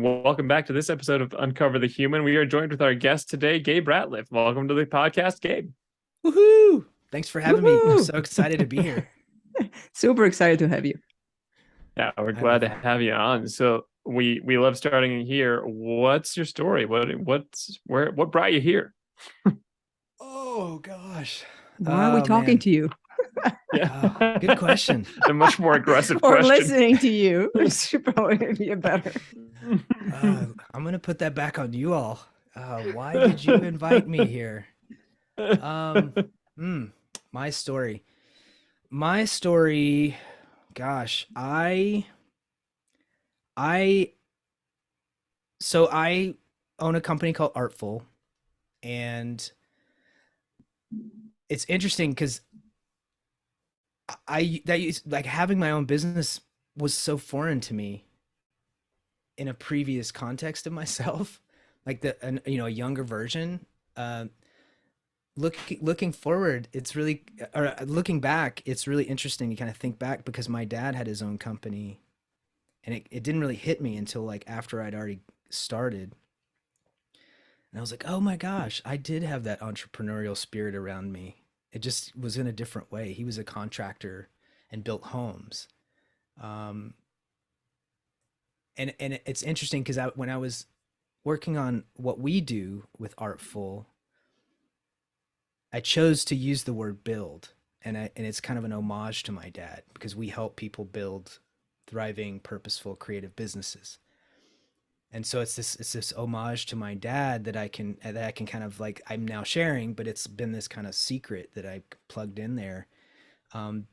Welcome back to this episode of Uncover the Human. We are joined with our guest today, Gabe Ratliff. Welcome to the podcast, Gabe. Woohoo! Thanks for having me. I'm Woohoo! so excited to be here. Super excited to have you. Yeah, we're Having glad to fun. have you on. So we love starting here. What's your story? What brought you here? Oh gosh. Why are we Oh talking man. to you Yeah, Oh, good question. a much more aggressive or question. listening to you? It should probably be a better. I'm gonna put that back on you all. Why did you invite me here? Um, hmm, my story. My story, gosh, I I own a company called Artful, and it's interesting because like having my own business was so foreign to me in a previous context of myself, like a younger version. Uh, looking forward, it's really, or looking back, it's really interesting to kind of think back because my dad had his own company, and it didn't really hit me until like after I'd already started. And I was like, oh my gosh, I did have that entrepreneurial spirit around me. It just was in a different way. He was a contractor and built homes. Um, and it's interesting because when I was working on what we do with Artful, I chose to use the word build, and it's kind of an homage to my dad because we help people build thriving, purposeful, creative businesses. And so it's this homage to my dad that I can kind of like I'm now sharing, but it's been this kind of secret that I plugged in there. Um,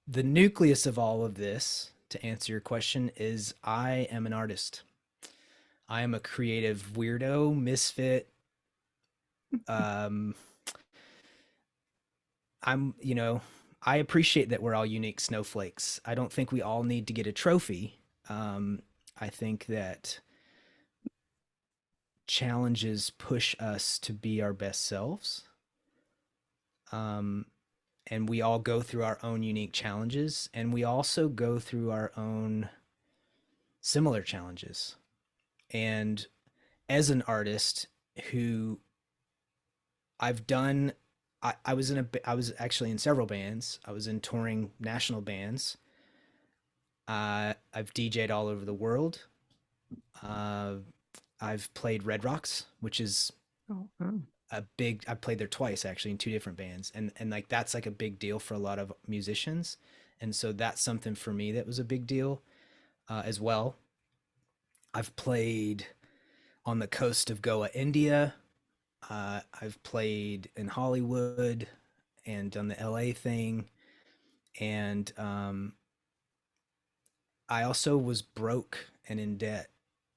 the nucleus of all of this, to answer your question, is I am an artist. I am a creative weirdo, misfit. Um, I appreciate that we're all unique snowflakes. I don't think we all need to get a trophy. I think that challenges push us to be our best selves. Um, and we all go through our own unique challenges, and we also go through our own similar challenges. And as an artist who I've done, I was actually in several bands. I was in touring national bands. I've DJ'd all over the world. Uh, I've played Red Rocks, which is Oh, oh. I played there twice actually in two different bands, and like that's like a big deal for a lot of musicians, and so that's something for me that was a big deal as well. I've played on the coast of Goa, India. I've played in Hollywood and done the LA thing. And I also was broke and in debt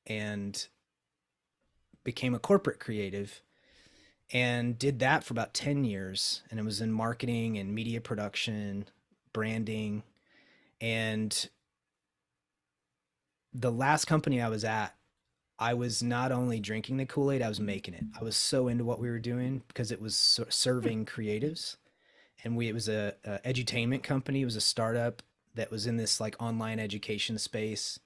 and became a corporate creative and did that for about 10 years. And it was in marketing and media production, branding. And the last company I was at, I was not only drinking the Kool-Aid, I was making it. I was so into what we were doing because it was serving creatives. And it was a edutainment company. It was a startup that was in this like online education space,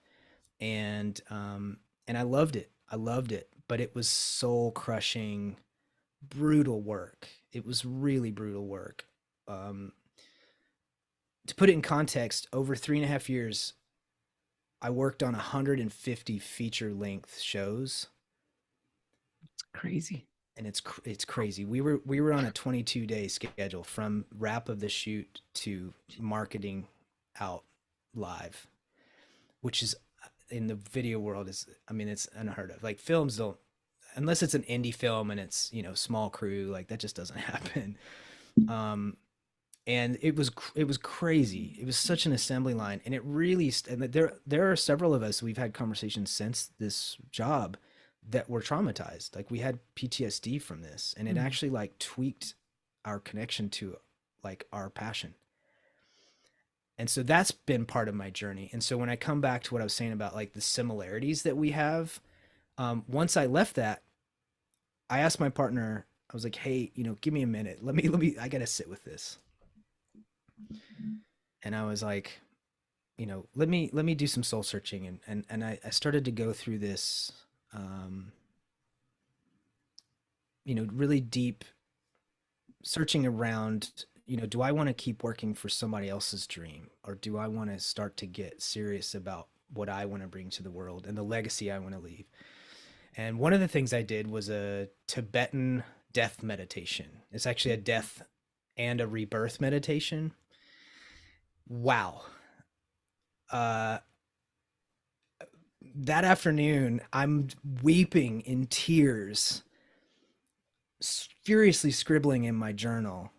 and I loved it. I loved it, but it was soul crushing, brutal work. It was really brutal work. Um, to put it in context, over 3.5 years, I worked on 150 feature length shows, It's crazy. and it's crazy. We were on a 22-day schedule from wrap of the shoot to marketing out live, which is in the video world is, I mean, it's unheard of. Like films don't, unless it's an indie film and it's, small crew, like that just doesn't happen. Um, and it was crazy. It was such an assembly line, and it really and there are several of us we've had conversations since this job that were traumatized. Like we had PTSD from this, and it Mm. actually like tweaked our connection to like our passion. And so that's been part of my journey. And so when I come back to what I was saying about like the similarities that we have, once I left that, I asked my partner, I was like, hey, give me a minute. I got to sit with this. And I was like, let me do some soul searching, and I started to go through this, um, really deep searching around. Do I want to keep working for somebody else's dream, or do I want to start to get serious about what I want to bring to the world and the legacy I want to leave? And one of the things I did was a Tibetan death meditation. It's actually a death and a rebirth meditation. Wow. Uh, that afternoon, I'm weeping in tears, furiously scribbling in my journal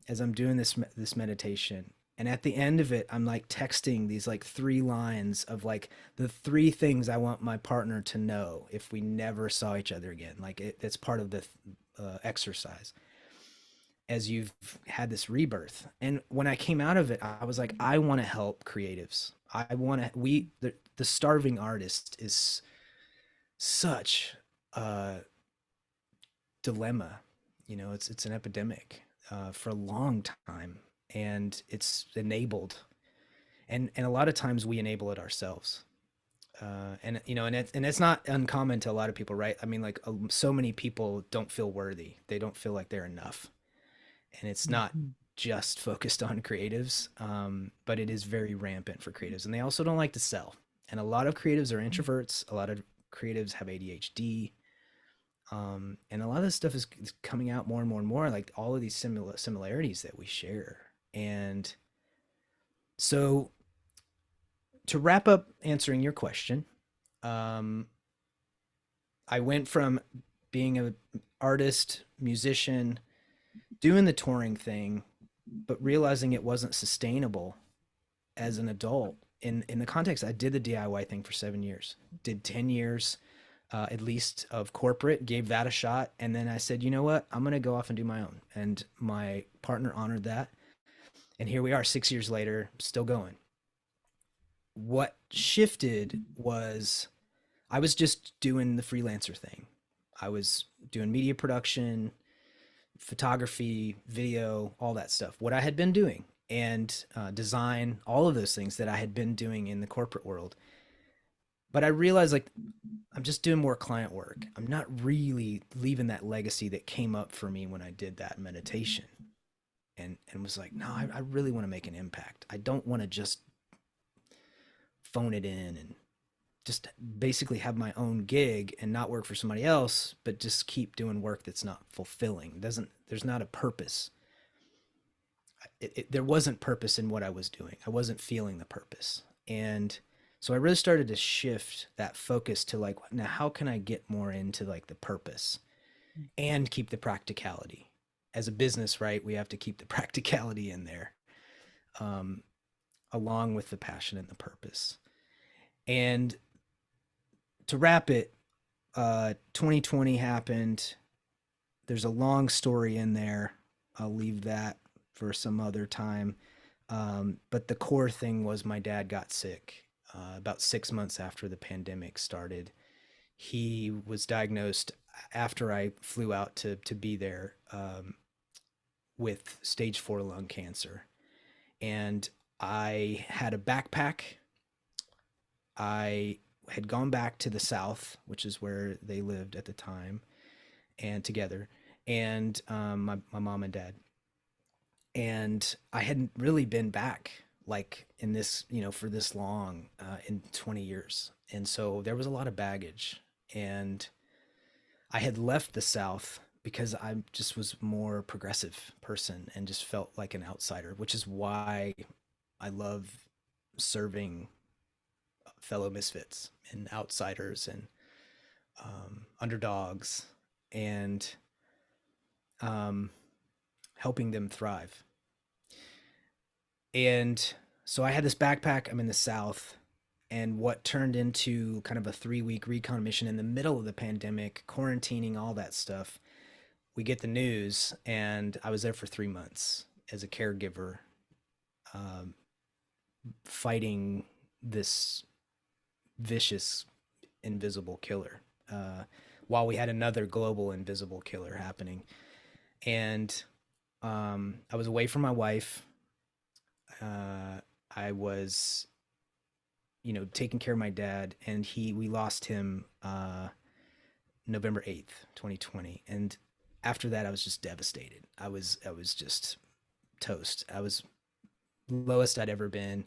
as I'm doing this meditation. And at the end of it, I'm like texting these like 3 lines of like the 3 things I want my partner to know if we never saw each other again. Like that's part of the exercise as you've had this rebirth. And when I came out of it, I was like, I want to help creatives. I want to, the starving artist is such a dilemma. It's an epidemic for a long time, and it's enabled, and a lot of times we enable it ourselves. And it's not uncommon to a lot of people, right? I mean, like so many people don't feel worthy. They don't feel like they're enough, and it's not Mhm. just focused on creatives, but it is very rampant for creatives, and they also don't like to sell. And a lot of creatives are introverts. A lot of creatives have ADHD. And a lot of this stuff is coming out more and more and more, like all of these similarities that we share. And so, to wrap up answering your question, um, I went from being an artist, musician, doing the touring thing, but realizing it wasn't sustainable as an adult. In the context, I did the DIY thing for 7 years, did 10 years at least of corporate, gave that a shot. And then I said, you know what? I'm going to go off and do my own. And my partner honored that. And here we are 6 years later, still going. What shifted was I was just doing the freelancer thing. I was doing media production, photography, video, all that stuff. What I had been doing, and design, all of those things that I had been doing in the corporate world. But I realized like I'm just doing more client work. I'm not really leaving that legacy that came up for me when I did that meditation, and was like, no, I really want to make an impact. I don't want to just phone it in and just basically have my own gig and not work for somebody else, but just keep doing work that's not fulfilling. Doesn't There's not a purpose. There wasn't purpose in what I was doing. I wasn't feeling the purpose. And so I really started to shift that focus to like, now how can I get more into like the purpose and keep the practicality? As a business, right? We have to keep the practicality in there, um, along with the passion and the purpose. And to wrap it, 2020 happened. There's a long story in there. I'll leave that for some other time. But the core thing was my dad got sick about 6 months after the pandemic started. He was diagnosed after I flew out to be there, with stage 4 lung cancer. And I had a backpack. I had gone back to the South, which is where they lived at the time, and together, and my mom and dad. And I hadn't really been back like in this, for this long, in 20 years. And so there was a lot of baggage. And I had left the South because I just was more progressive person and just felt like an outsider, which is why I love serving fellow misfits and outsiders and underdogs, and um, helping them thrive. And so I had this backpack. I'm in the South, and what turned into kind of a 3-week recon mission in the middle of the pandemic, quarantining, all that stuff. We get the news, and I was there for 3 months as a caregiver, um, fighting this vicious invisible killer, while we had another global invisible killer happening. And I was away from my wife. I was taking care of my dad, and we lost him November 8th, 2020. And after that, I was just devastated. I was just toast. I was lowest I'd ever been.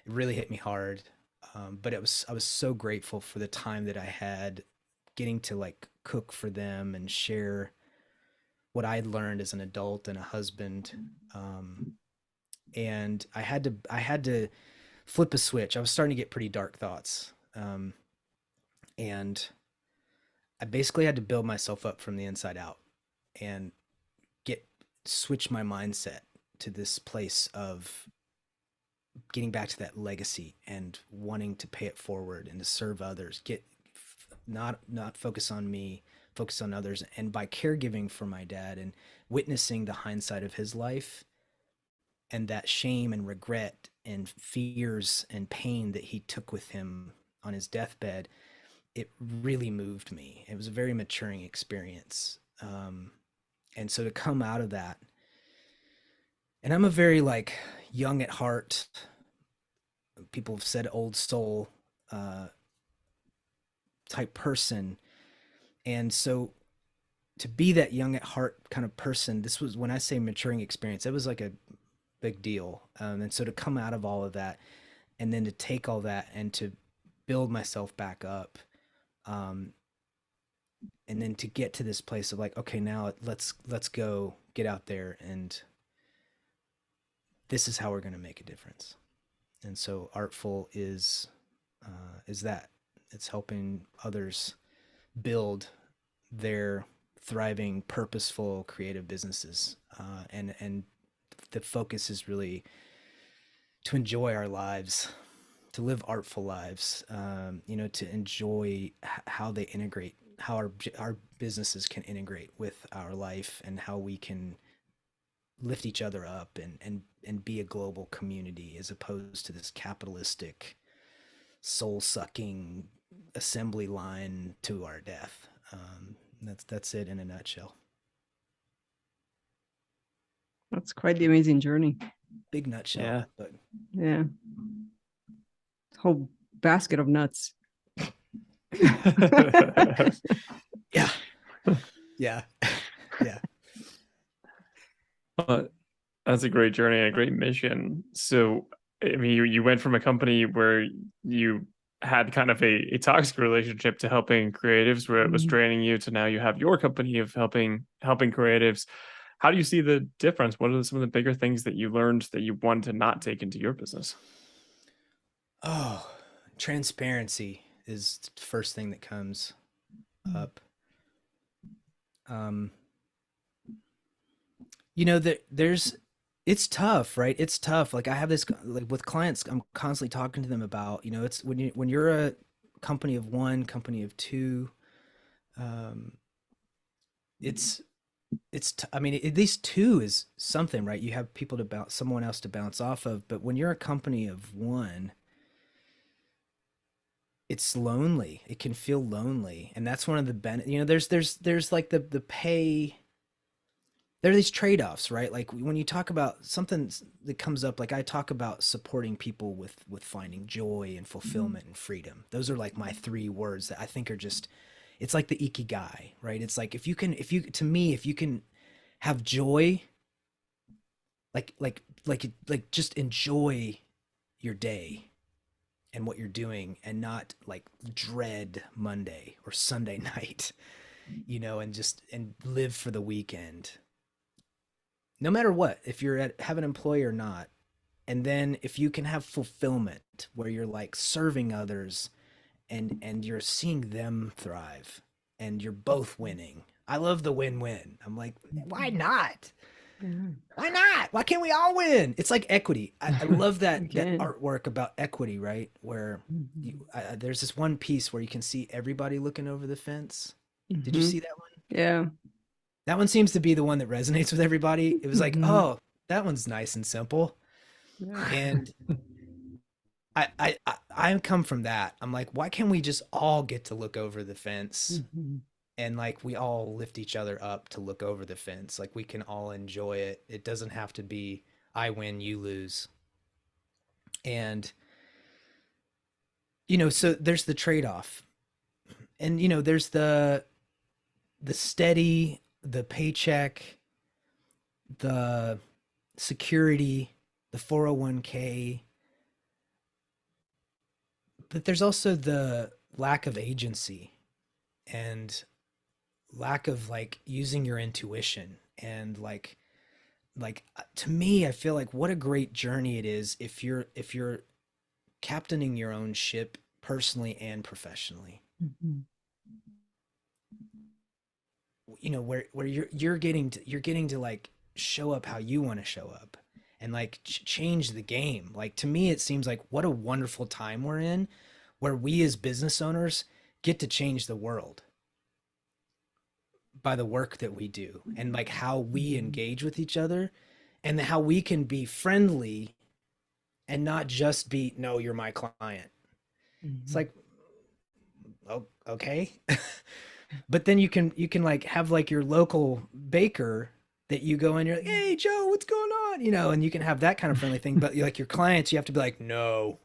It really hit me hard. But I was so grateful for the time that I had getting to like cook for them and share what I'd learned as an adult and a husband. And I had to flip a switch. I was starting to get pretty dark thoughts. And I basically had to build myself up from the inside out and get switch my mindset to this place of getting back to that legacy and wanting to pay it forward and to serve others. Get not focus on me, focus on others. And by caregiving for my dad and witnessing the hindsight of his life and that shame and regret and fears and pain that he took with him on his deathbed, it really moved me. It was a very maturing experience. And so to come out of that, and I'm a very like young at heart, people have said old soul type person. And so to be that young at heart kind of person, this was, when I say maturing experience, it was like a big deal. And so to come out of all of that and then to take all that and to build myself back up, and then to get to this place of like, okay, now let's go get out there, and this is how we're going to make a difference. And so Artful is that it's helping others build their thriving, purposeful, creative businesses, and the focus is really to enjoy our lives, to live artful lives, to enjoy how they integrate, how our businesses can integrate with our life, and how we can lift each other up and be a global community as opposed to this capitalistic, soul sucking assembly line to our death. That's it in a nutshell. That's quite the amazing journey. Big nutshell, Yeah. but Yeah. Whole basket of nuts. yeah, yeah, yeah. That's a great journey and a great mission. So, I mean, you went from a company where you had kind of a toxic relationship to helping creatives where it was draining you, to now you have your company of helping creatives. How do you see the difference? What are some of the bigger things that you learned that you wanted to not take into your business? Oh, transparency is the first thing that comes up. There's it's tough, right? It's tough. Like I have this, like with clients, I'm constantly talking to them about, it's when you're a company of one, company of two, um, it's I mean, at least two is something, right? You have people to bounce, someone else to bounce off of. But when you're a company of one, it's lonely. It can feel lonely, and that's one of the there's like the pay. There are these trade-offs, right? Like when you talk about something that comes up, like I talk about supporting people with finding joy and fulfillment and freedom. Those are like my three words that I think are just, it's like the ikigai, right? It's like if you can have joy, like just enjoy your day and what you're doing, and not like dread Monday or Sunday night, and live for the weekend. No matter what, if have an employee or not. And then if you can have fulfillment where you're like serving others and you're seeing them thrive and you're both winning. I love the win-win. I'm like, why not? Why not? Why can't we all win? It's like equity. I love that artwork about equity, right? Where there's this one piece where you can see everybody looking over the fence. Did you see that one? Yeah. That one seems to be the one that resonates with everybody. It was like, oh, that one's nice and simple. Yeah. And I come from that. I'm like, why can't we just all get to look over the fence? And like we all lift each other up to look over the fence. Like we can all enjoy it. It doesn't have to be I win, you lose. And So there's the trade-off, and there's the steady, the paycheck, the security, the 401k, but there's also the lack of agency and lack of like using your intuition and to me I feel like what a great journey it is if you're captaining your own ship personally and professionally. Mhm. Where you're getting to like show up how you want to show up and like change the game. Like to me it seems like what a wonderful time we're in where we as business owners get to change the world by the work that we do and like how we Mhm. engage with each other and how we can be friendly and not just be, no, you're my client. It's Mhm. like, oh, okay. But then you can like have like your local baker that you go in, you're like, hey Joe, what's going on? And you can have that kind of friendly thing. But like your clients, you have to be like, no,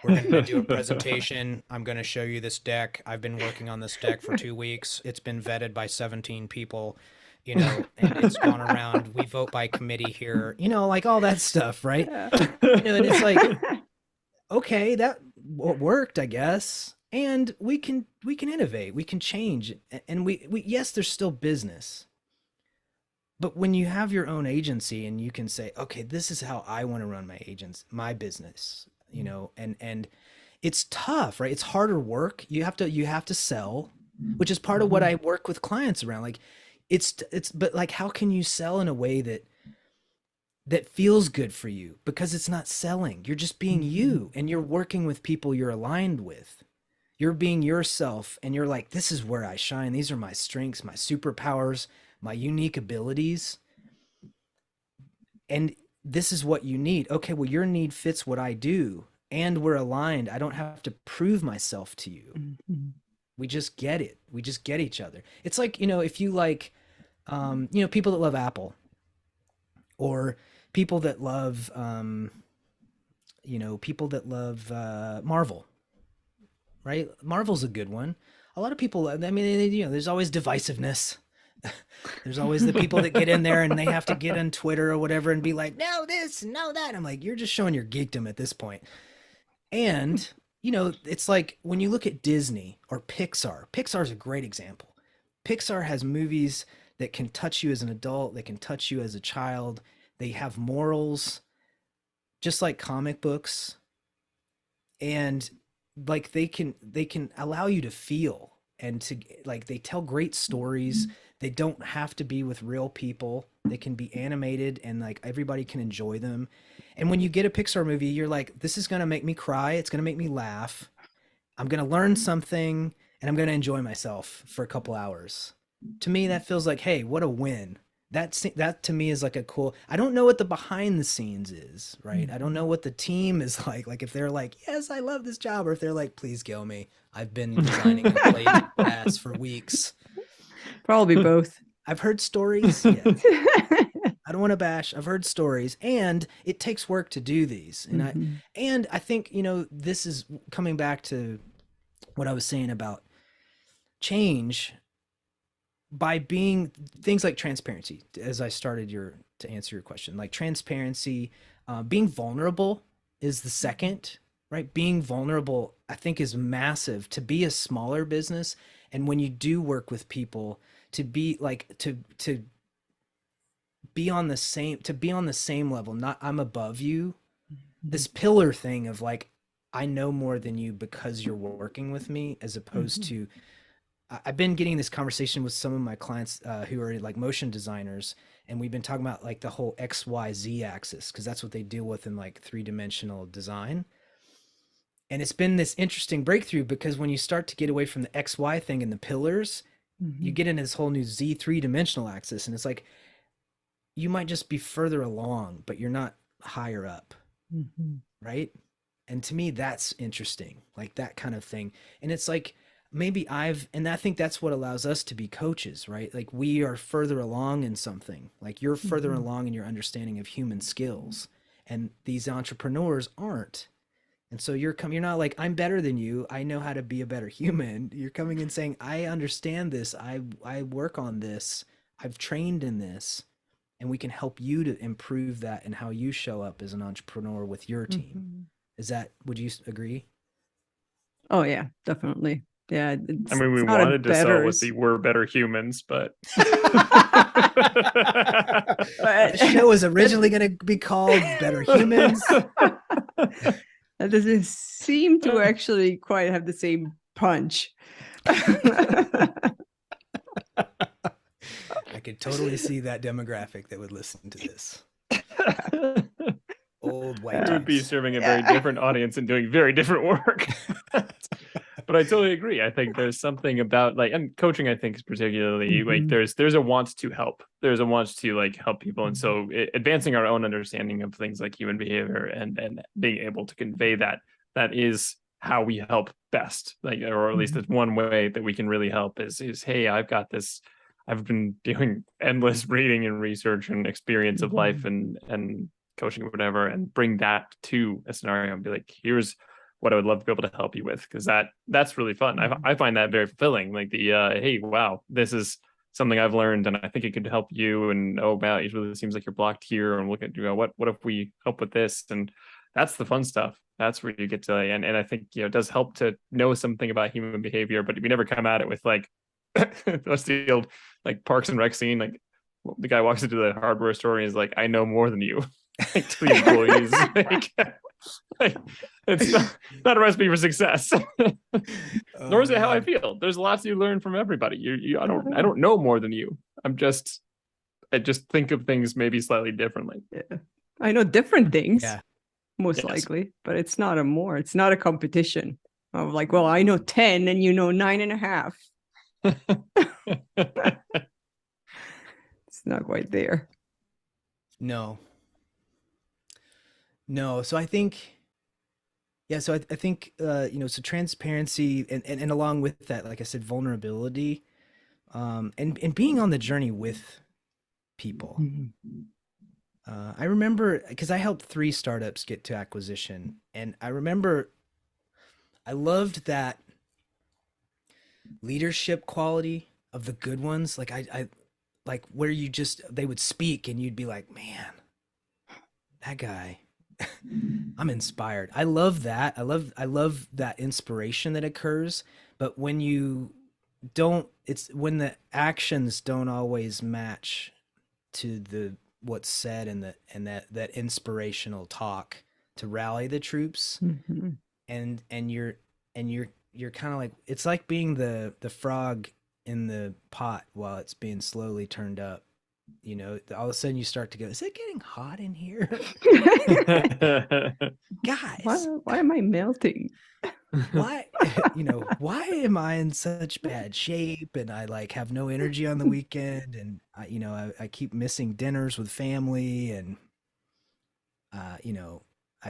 we're going to do a presentation. I'm going to show you this deck. I've been working on this deck for 2 weeks. It's been vetted by 17 people, and it's gone around. We vote by committee here, like all that stuff, right? Yeah. And it's like, okay, that worked, I guess. And we can innovate, we can change, and we yes, there's still business. But when you have your own agency and you can say, okay, this is how I want to run my business, and it's tough, right? It's harder work. You have to sell, which is part of what Mhm. I work with clients around. Like but like how can you sell in a way that feels good for you because it's not selling. You're just being Mhm. you and you're working with people you're aligned with. You're being yourself and you're like, this is where I shine. These are my strengths, my superpowers, my unique abilities. And this is what you need. Okay, well, your need fits what I do and we're aligned. I don't have to prove myself to you. Mhm. We just get it. We just get each other. It's like, if you like, people that love Apple or people that love, people that love Marvel, right? Marvel's a good one. A lot of people, I mean, there's always divisiveness. There's always the people that get in there and they have to get on Twitter or whatever and be like, no, this, no, that. I'm like, you're just showing your geekdom at this point. And, it's like when you look at Disney or Pixar's a great example. Pixar has movies that can touch you as an adult, that can touch you as a child. They have morals, just like comic books. And like they can allow you to feel and to like they tell great stories. They don't have to be with real people. They can be animated and like everybody can enjoy them. And when you get a Pixar movie, you're like, this is going to make me cry, it's going to make me laugh, I'm going to learn something, and I'm going to enjoy myself for a couple hours. To me, that feels like, hey, what a win. That to me is like a cool. I don't know what the behind the scenes is, right? I don't know Mhm. what the team is like. Like if they're like, yes, I love this job, or if they're like, please kill me. I've been designing a blade pass for weeks. Probably both. I've heard stories. Yeah, I don't want to bash. I've heard stories, and it takes work to do these. And I Mhm. and I think this is coming back to what I was saying about change by being things like transparency. As I started to answer your question, like transparency, being vulnerable is the second, right? Being vulnerable, I think, is massive to be a smaller business. And when you do work with people, to be like to be on the same level, not I'm above you, Mhm. this pillar thing of like I know more than you because you're working with me, as opposed Mhm. to I've been getting this conversation with some of my clients who are like motion designers, and we've been talking about like the whole XYZ axis because that's what they deal with in like three-dimensional design. And it's been this interesting breakthrough because when you start to get away from the XY thing and the pillars, you Mhm. get into this whole new Z three-dimensional axis, and it's like you might just be further along, but you're not higher up, Mhm. right? And to me, that's interesting, like that kind of thing. And it's like and I think that's what allows us to be coaches, right? Like we are further along in something, like you're further Mhm. along in your understanding of human skills, and these entrepreneurs aren't. And so you're not like, I'm better than you, I know how to be a better human. You're coming in saying, I understand this, I work on this, I've trained in this, and we can help you to improve that and how you show up as an entrepreneur with your team. Mhm. Is that, would you agree? Oh yeah, definitely. Yeah, I it's mean, we it's not a wanted to sell better, with the "we're better humans," but The show was originally going to be called Better Humans. that doesn't seem to actually quite have the same punch. I could totally see that demographic that would listen to this. Old white we would be dudes. serving a very different audience and doing very different work. But I totally agree. I think there's something about like, and coaching, I think is particularly like Mhm. there's a want to help. There's a want to like help people. And so advancing our own understanding of things like human behavior and being able to convey that, that is how we help best. Like, or at least it's one way that we can really help is, hey, I've got this, I've been doing endless reading and research and experience of life and coaching or whatever, and bring that to a scenario and be like, here's what I would love to be able to help you with, because that's really fun. I find that very fulfilling. Like the hey, wow, this is something I've learned, and I think it could help you. And oh wow, it really seems like you're blocked here. And look at what if we help with this? And that's the fun stuff. That's where you get to and I think it does help to know something about human behavior, but we never come at it with like what's the old like Parks and Rec scene, like the guy walks into the hardware store and he's like, I know more than you. Like to the employees. Like, it's not a recipe for success. Nor is it how I feel. There's lots you learn from everybody. I don't know more than you. I just think of things maybe slightly differently. Yeah. I know different things, Yeah. most likely, but it's not it's not a competition of like, well, I know 10 and you know 9.5. It's not quite there. No. So I think, yeah, so I think, so transparency and along with that, like I said, vulnerability, and being on the journey with people. I remember because I helped 3 startups get to acquisition, and I remember I loved that leadership quality of the good ones. Like I like where they would speak and you'd be like, man, that guy, I'm inspired. I love that. I love that inspiration that occurs. But when you don't, it's when the actions don't always match to the what's said and that inspirational talk to rally the troops, and you're kind of like, it's like being the frog in the pot while it's being slowly turned up. All of a sudden you start to go, is it getting hot in here? Guys, Why am I melting? why why am I in such bad shape, and I like have no energy on the weekend, and I keep missing dinners with family, and I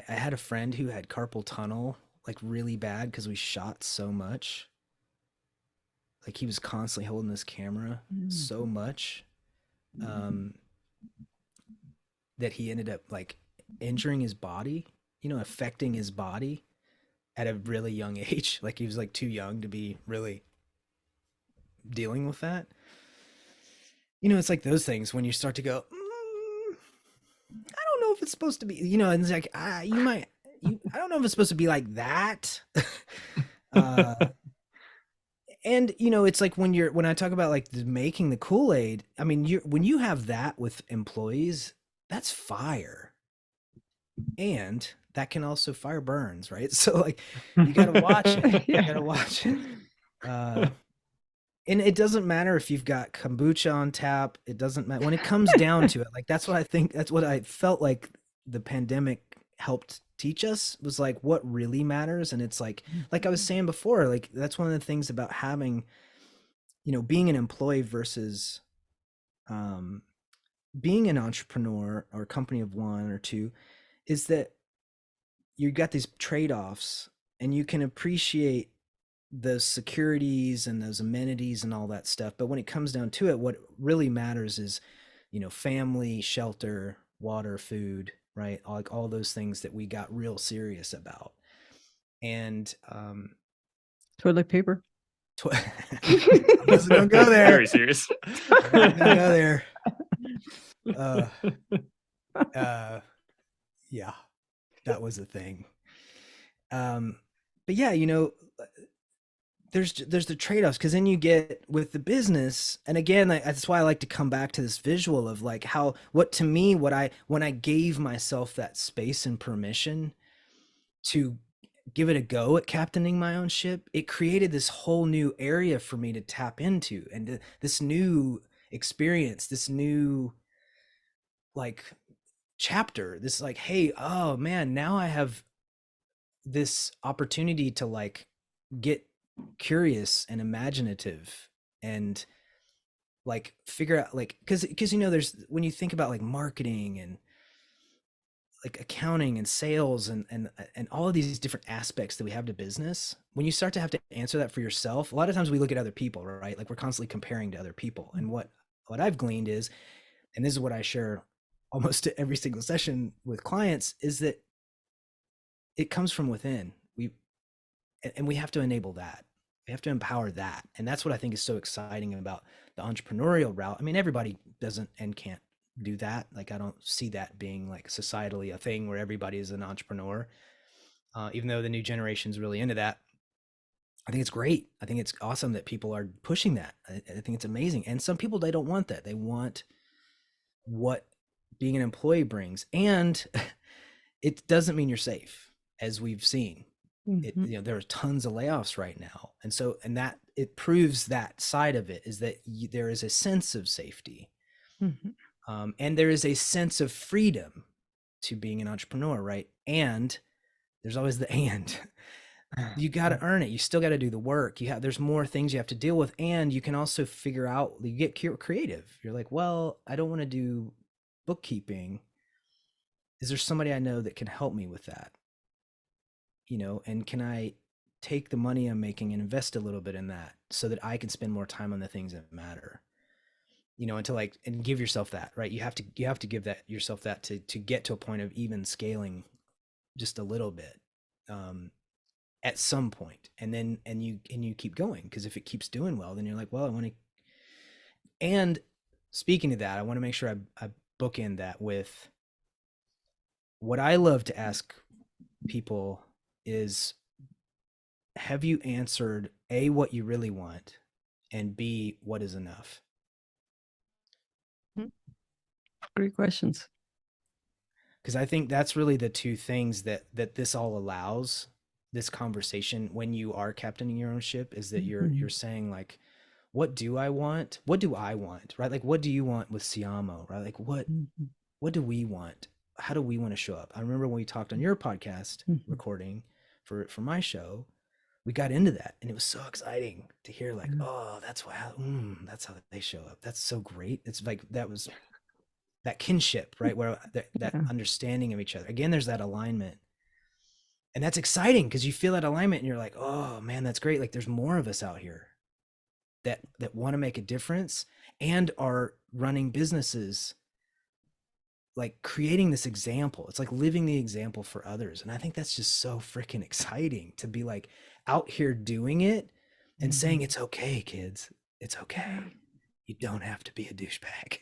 had a friend who had carpal tunnel like really bad because we shot so much. Like he was constantly holding this camera so much, um, that he ended up like injuring his body, affecting his body at a really young age. Like he was like too young to be really dealing with that. It's like those things when you start to go, I don't know if it's supposed to be, and it's like, I don't know if it's supposed to be like that. uh, and it's like when I talk about like making the Kool-Aid, I mean, when you have that with employees, that's fire. And that can also fire burns, right? So like you gotta watch it. You gotta watch it. And it doesn't matter if you've got kombucha on tap. It doesn't matter when it comes down to it. Like that's what I felt like the pandemic helped teach us, was like what really matters. And it's like I was saying before, like that's one of the things about having, being an employee versus being an entrepreneur or a company of 1 or 2, is that you got these trade-offs, and you can appreciate those securities and those amenities and all that stuff. But when it comes down to it, what really matters is, family, shelter, water, food, right? Like all those things that we got real serious about. And Toilet paper. I wasn't gonna go there. Very serious. I wasn't gonna go there. Yeah, that was a thing. But yeah, you know, there's the trade-offs, because then you get with the business, and again, that's why I like to come back to this visual of like how, what to me, when I gave myself that space and permission to give it a go at captaining my own ship, it created this whole new area for me to tap into, and this new experience, this new like chapter, this like, hey, oh man, now I have this opportunity to like get curious and imaginative and like figure out, like, because you know, there's, when you think about like marketing and like accounting and sales and all of these different aspects that we have to business, when you start to have to answer that for yourself, a lot of times we look at other people, right? Like we're constantly comparing to other people. And what I've gleaned is, and this is what I share almost to every single session with clients, is that it comes from within. And we have to enable that. We have to empower that. And that's what I think is so exciting about the entrepreneurial route. I mean, everybody doesn't and can't do that. Like, I don't see that being like societally a thing where everybody is an entrepreneur. Even though the new generation's really into that. I think it's great. I think it's awesome that people are pushing that. I think it's amazing. And some people, they don't want that. They want what being an employee brings. And it doesn't mean you're safe, as we've seen. You know, there are tons of layoffs right now. And so, and that it proves that side of it, is that there is a sense of safety. And there is a sense of freedom to being an entrepreneur, right? And there's always the and. You got to earn it. You still got to do the work. There's more things you have to deal with. And you can also figure out, you get creative. You're like, well, I don't want to do bookkeeping. Is there somebody I know that can help me with that? You know, and can I take the money I'm making and invest a little bit in that so that I can spend more time on the things that matter? You know, and give yourself that, right? You have to give yourself that to get to a point of even scaling just a little bit at some point. And then, and you keep going, because if it keeps doing well, then you're like, well, I want to. And speaking of that, I want to make sure I bookend that with what I love to ask people is, have you answered A, what you really want, and B, what is enough? Great questions. Because I think that's really the two things that this all allows, this conversation, when you are captaining your own ship, is that you're saying like, what do I want? What do I want? Right? Like, what do you want with Siamo? Right? Like, what do we want? How do we want to show up? I remember when we talked on your podcast recording for my show, we got into that, and it was so exciting to hear like, oh, that's how they show up. That's so great. It's like, that was that kinship, right? Where that understanding of each other. Again, there's that alignment, and that's exciting, because you feel that alignment and you're like, oh man, that's great. Like, there's more of us out here that want to make a difference and are running businesses, like creating this example. It's like living the example for others. And I think that's just so freaking exciting to be like out here doing it and saying, it's okay, kids. It's okay. You don't have to be a douchebag.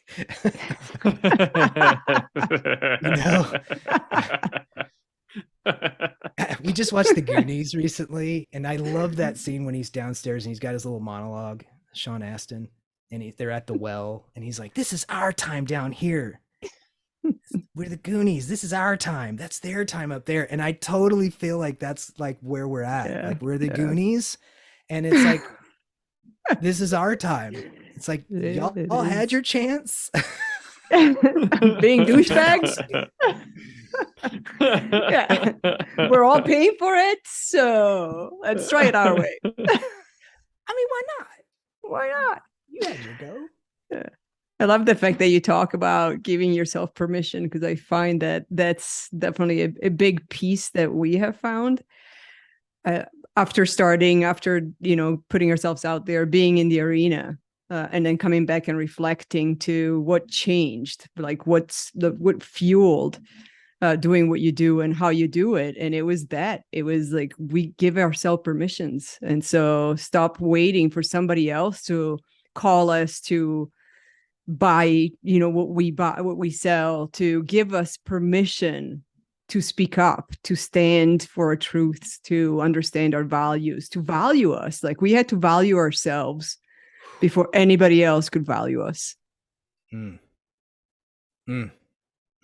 You know? We just watched The Goonies recently, and I love that scene when he's downstairs and he's got his little monologue, Sean Astin, and they're at the well, and he's like, this is our time down here. We're the Goonies. This is our time. That's their time up there. And I totally feel like that's like where we're at. Like, we're the Goonies, and it's like, this is our time. It's like, y'all all had your chance. Being douchebags. Yeah, we're all paying for it, so let's try it our way. I mean, why not? Why not? You had your go. Yeah. I love the fact that you talk about giving yourself permission, because I find that that's definitely a big piece that we have found after putting ourselves out there, being in the arena, and then coming back and reflecting to what changed, like what fueled doing what you do and how you do it. And it was like, we give ourselves permissions. And so stop waiting for somebody else to call us to buy, what we buy, what we sell, to give us permission to speak up, to stand for our truths, to understand our values, to value us. Like, we had to value ourselves before anybody else could value us. Mm. Mm.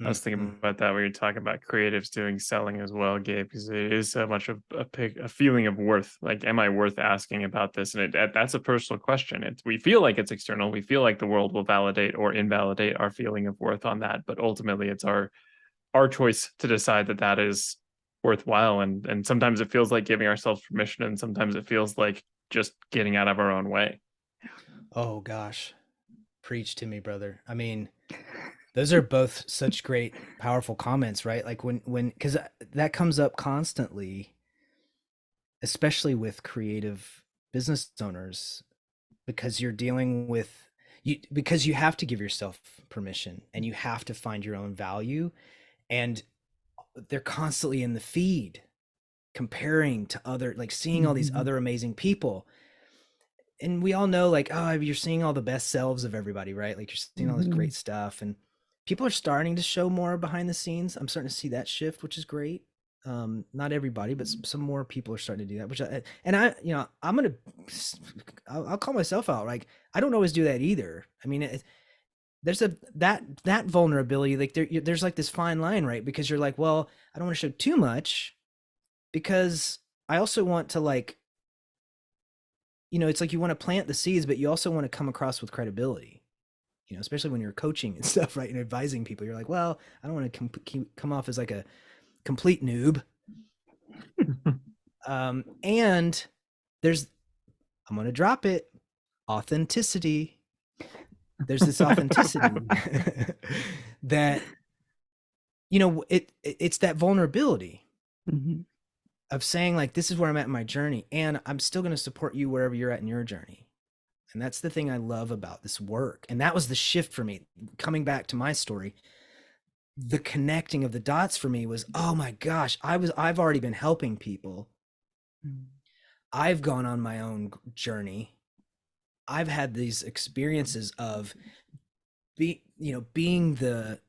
I was thinking about that when you're talking about creatives doing selling as well, Gabe, because it is so much of a feeling of worth. Like, am I worth asking about this? And that's a personal question. We feel like it's external. We feel like the world will validate or invalidate our feeling of worth on that. But ultimately, it's our choice to decide that is worthwhile. And sometimes it feels like giving ourselves permission, and sometimes it feels like just getting out of our own way. Oh gosh, preach to me, brother. I mean, those are both such great, powerful comments, right? Like because that comes up constantly, especially with creative business owners, because you're dealing with because you have to give yourself permission and you have to find your own value, and they're constantly in the feed comparing to other, like seeing all these other amazing people. And we all know, like, oh, you're seeing all the best selves of everybody, right? Like, you're seeing all this great stuff, and people are starting to show more behind the scenes. I'm starting to see that shift, which is great. Not everybody, but some more people are starting to do that, which I'll call myself out. Like, I don't always do that either. I mean, there's that vulnerability, like there's like this fine line, right? Because you're like, well, I don't want to show too much, because I also want to, like, it's like you want to plant the seeds, but you also want to come across with credibility, especially when you're coaching and stuff, right? And advising people, you're like, well, I don't want to come off as like a complete noob. And I'm going to drop it, authenticity. There's this authenticity that, it's that vulnerability of saying, like, this is where I'm at in my journey, and I'm still going to support you wherever you're at in your journey. And that's the thing I love about this work. And that was the shift for me. Coming back to my story, the connecting of the dots for me was, oh my gosh, I've already been helping people. I've gone on my own journey. I've had these experiences of being the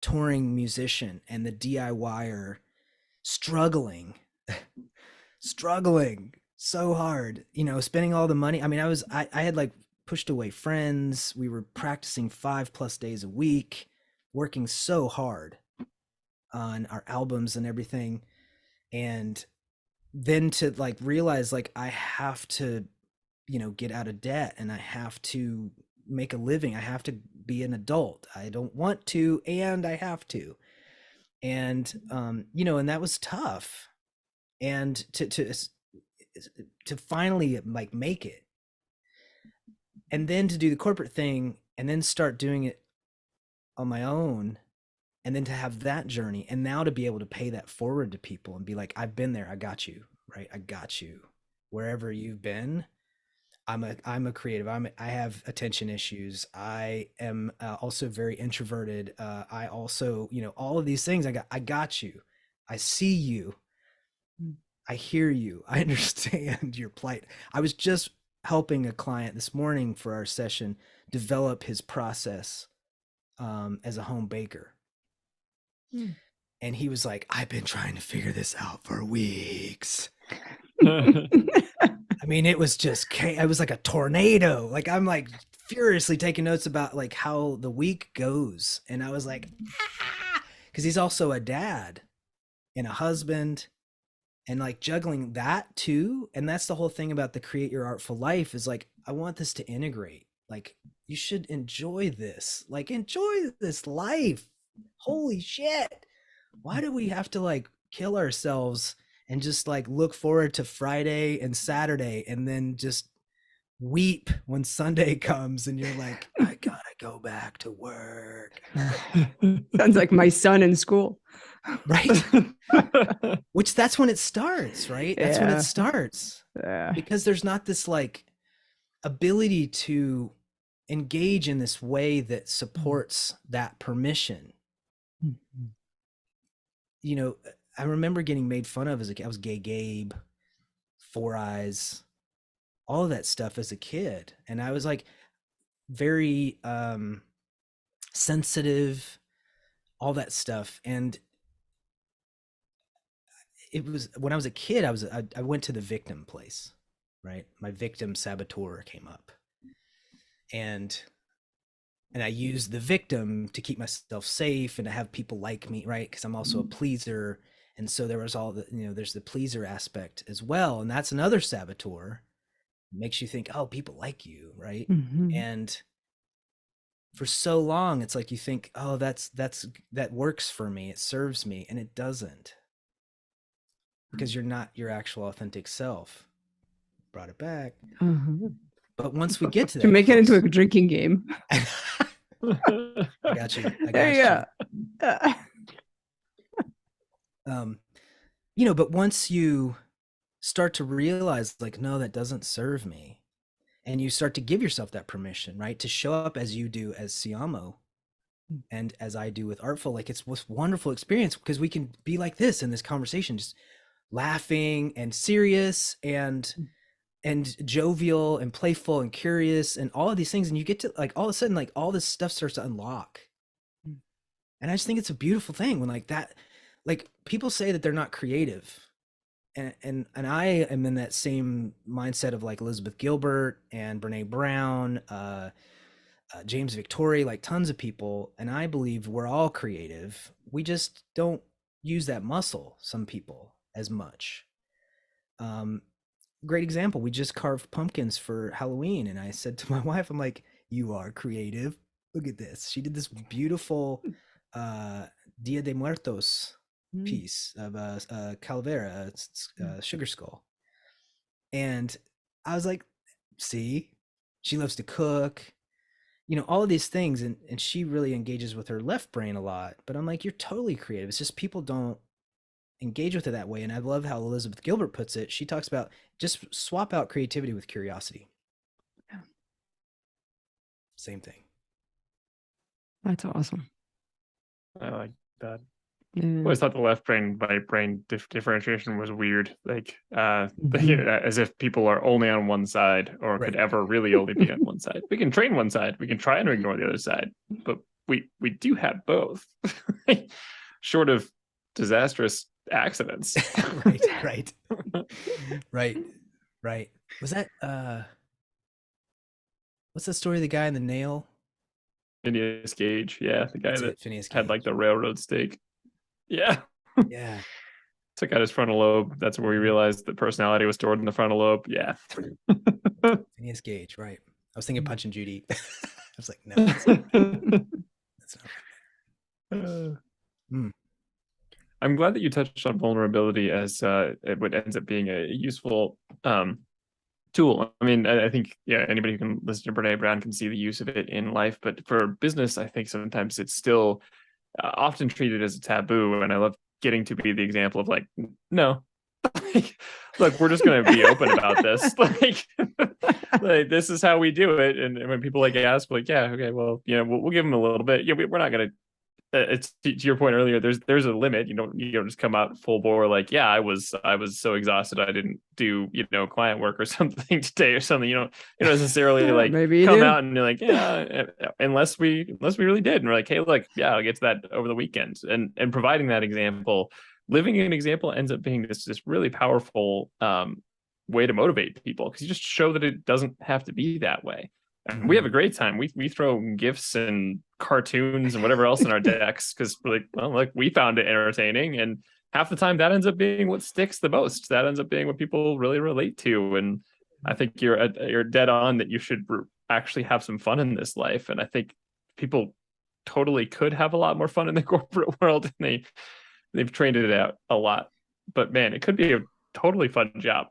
touring musician and the DIYer, struggling so hard, spending all the money. I mean, I had, like, pushed away friends. We were practicing 5+ days a week, working so hard on our albums and everything. And then to, like, realize, like, I have to, get out of debt, and I have to make a living. I have to be an adult. I don't want to, and I have to. And, and that was tough. And to finally, like, make it, and then to do the corporate thing, and then start doing it on my own, and then to have that journey, and now to be able to pay that forward to people and be like, I've been there, I got you, right? I got you wherever you've been. I'm a creative. I have attention issues. I am also very introverted. I also, all of these things. I got you. I see you. I hear you. I understand your plight. I was just helping a client this morning for our session develop his process as a home baker. And he was like, I've been trying to figure this out for weeks. I mean, it was like a tornado. Like, I'm, like, furiously taking notes about, like, how the week goes. And I was like, because he's also a dad and a husband, and, like, juggling that too. And that's the whole thing about the Create Your Artful Life, is, like, I want this to integrate. Like, you should enjoy this. Like, enjoy this life. Holy shit. Why do we have to, like, kill ourselves and just, like, look forward to Friday and Saturday, and then just weep when Sunday comes and you're like, I gotta go back to work? Sounds like my son in school. Right? Which, that's when it starts, right? That's when it starts. Because there's not this, like, ability to engage in this way that supports that permission. you know, I remember getting made fun of as a kid. I was gay Gabe, Four Eyes, all of that stuff as a kid. And I was like very sensitive, all that stuff. And it was when I was a kid, I went to the victim place, right? My victim saboteur came up. And I use the victim to keep myself safe and to have people like me, right? Because I'm also a pleaser. And so there was all the, there's the pleaser aspect as well. And that's another saboteur. It makes you think, oh, people like you, right? Mm-hmm. And for so long, it's like you think, oh, that works for me. It serves me. And it doesn't. Because you're not your actual authentic self. Brought it back. Uh-huh. But once we get to To that, make it into a drinking game. I got you. I got There you. But once you start to realize, like, no, that doesn't serve me, and you start to give yourself that permission, right, to show up as you do as Siamo, and as I do with Artful, like, it's this wonderful experience because we can be like this in this conversation, just laughing and serious and jovial and playful and curious and all of these things, and you get to, like, all of a sudden, like, all this stuff starts to unlock. And I just think it's a beautiful thing when, like, that, like, people say that they're not creative, and I am in that same mindset of, like, Elizabeth Gilbert and Brene Brown, James Victory, like, tons of people, and I believe we're all creative. We just don't use that muscle, some people, as much. Great example, we just carved pumpkins for Halloween, and I said to my wife, I'm like, you are creative, look at this. She did this beautiful Dia de Muertos piece of calavera, sugar skull, and I was like, see, she loves to cook, all of these things, and she really engages with her left brain a lot, but I'm like, you're totally creative. It's just people don't engage with it that way. And I love how Elizabeth Gilbert puts it. She talks about just swap out creativity with curiosity. Yeah. Same thing. That's awesome. I like that. Yeah. I always thought the left brain right brain differentiation was weird, like as if people are only on one side or could ever really only be on one side. We can train one side, we can try and ignore the other side, but we do have both, short of disastrous accidents. right. Was that what's the story of the guy in the nail? Phineas Gage, yeah, the guy that Phineas Gage had, like, the railroad stake. Yeah. Took out his frontal lobe. That's where we realized that personality was stored in the frontal lobe. Yeah. Phineas Gage, right. I was thinking Punch and Judy. I was like, no, that's not right. I'm glad that you touched on vulnerability as what ends up being a useful tool. I mean, I think, yeah, anybody who can listen to Brene Brown can see the use of it in life, but for business, I think sometimes it's still often treated as a taboo. And I love getting to be the example of, like, no, look, we're just going to be open about this. Like, this is how we do it. And when people, like, ask, like, yeah, okay, well, we'll give them a little bit. Yeah, we're not going to. It's to your point earlier. There's a limit. You don't just come out full bore like, yeah, I was so exhausted I didn't do client work or something today or something. You don't necessarily like come out and you're like, yeah, unless we really did, and we're like, hey, look, yeah, I'll get to that over the weekend. And providing that example, living an example ends up being this really powerful way to motivate people, because you just show that it doesn't have to be that way. And we have a great time. We throw gifts and cartoons and whatever else in our decks because we're like, well, look, we found it entertaining, and half the time that ends up being what sticks the most. That ends up being what people really relate to. And I think you're dead on that you should actually have some fun in this life. And I think people totally could have a lot more fun in the corporate world, and they've trained it out a lot. But man, it could be a totally fun job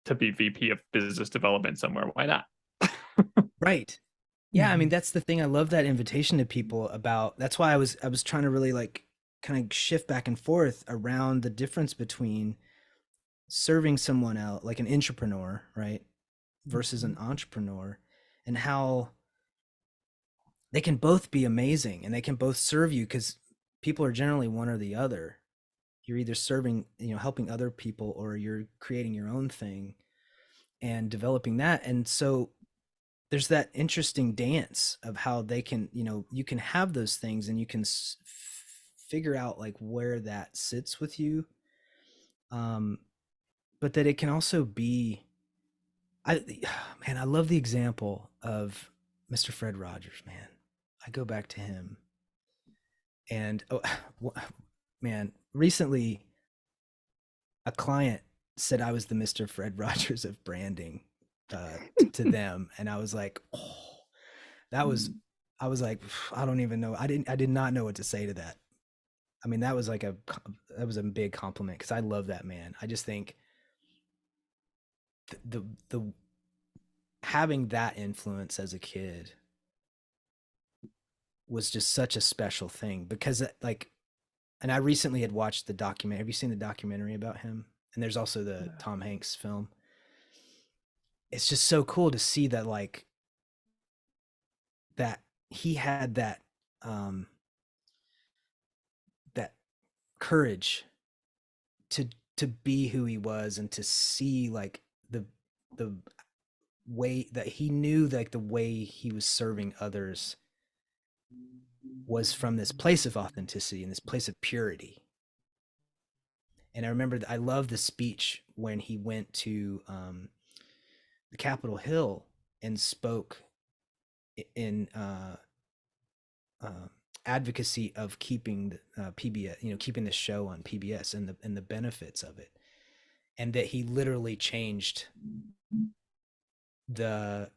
to be VP of business development somewhere. Why not? Right. Yeah, I mean, that's the thing. I love that invitation to people about, that's why I was trying to really, like, kind of shift back and forth around the difference between serving someone else, like an intrapreneur, right, versus an entrepreneur, and how they can both be amazing and they can both serve you, because people are generally one or the other. you're either serving, helping other people, or you're creating your own thing and developing that. And so there's that interesting dance of how they can, you can have those things and you can figure out like where that sits with you. But that it can also be, I love the example of Mr. Fred Rogers, man. I go back to him, and man, recently a client said I was the Mr. Fred Rogers of branding to them, and I was like, oh, I was like, I don't even know. I did not know what to say to that. I mean, that was a big compliment, because I love that man. I just think the having that influence as a kid was just such a special thing, because and I recently had watched the documentary. Have you seen the documentary about him? And there's also the Tom Hanks film. It's just so cool to see that, like, that he had that that courage to be who he was, and to see like the way that he knew, like the way he was serving others was from this place of authenticity and this place of purity. And I remember I love the speech when he went to the Capitol Hill and spoke in advocacy of keeping PBS, keeping the show on PBS, and the benefits of it, and that he literally changed the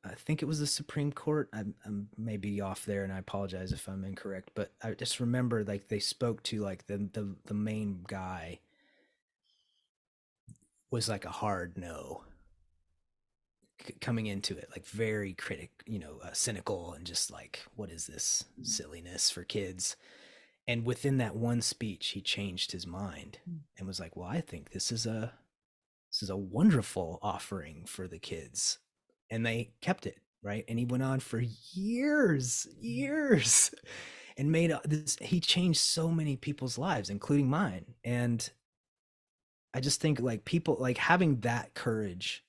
I think it was the Supreme Court. I'm maybe off there, and I apologize if I'm incorrect, but I just remember like they spoke to like the main guy was like a hard no coming into it, like very cynical, and just like, what is this silliness for kids? And within that one speech, he changed his mind and was like, well, I think this is a wonderful offering for the kids. And they kept it, right? And he went on for years and made this. He changed so many people's lives, including mine. And I just think like people, like having that courage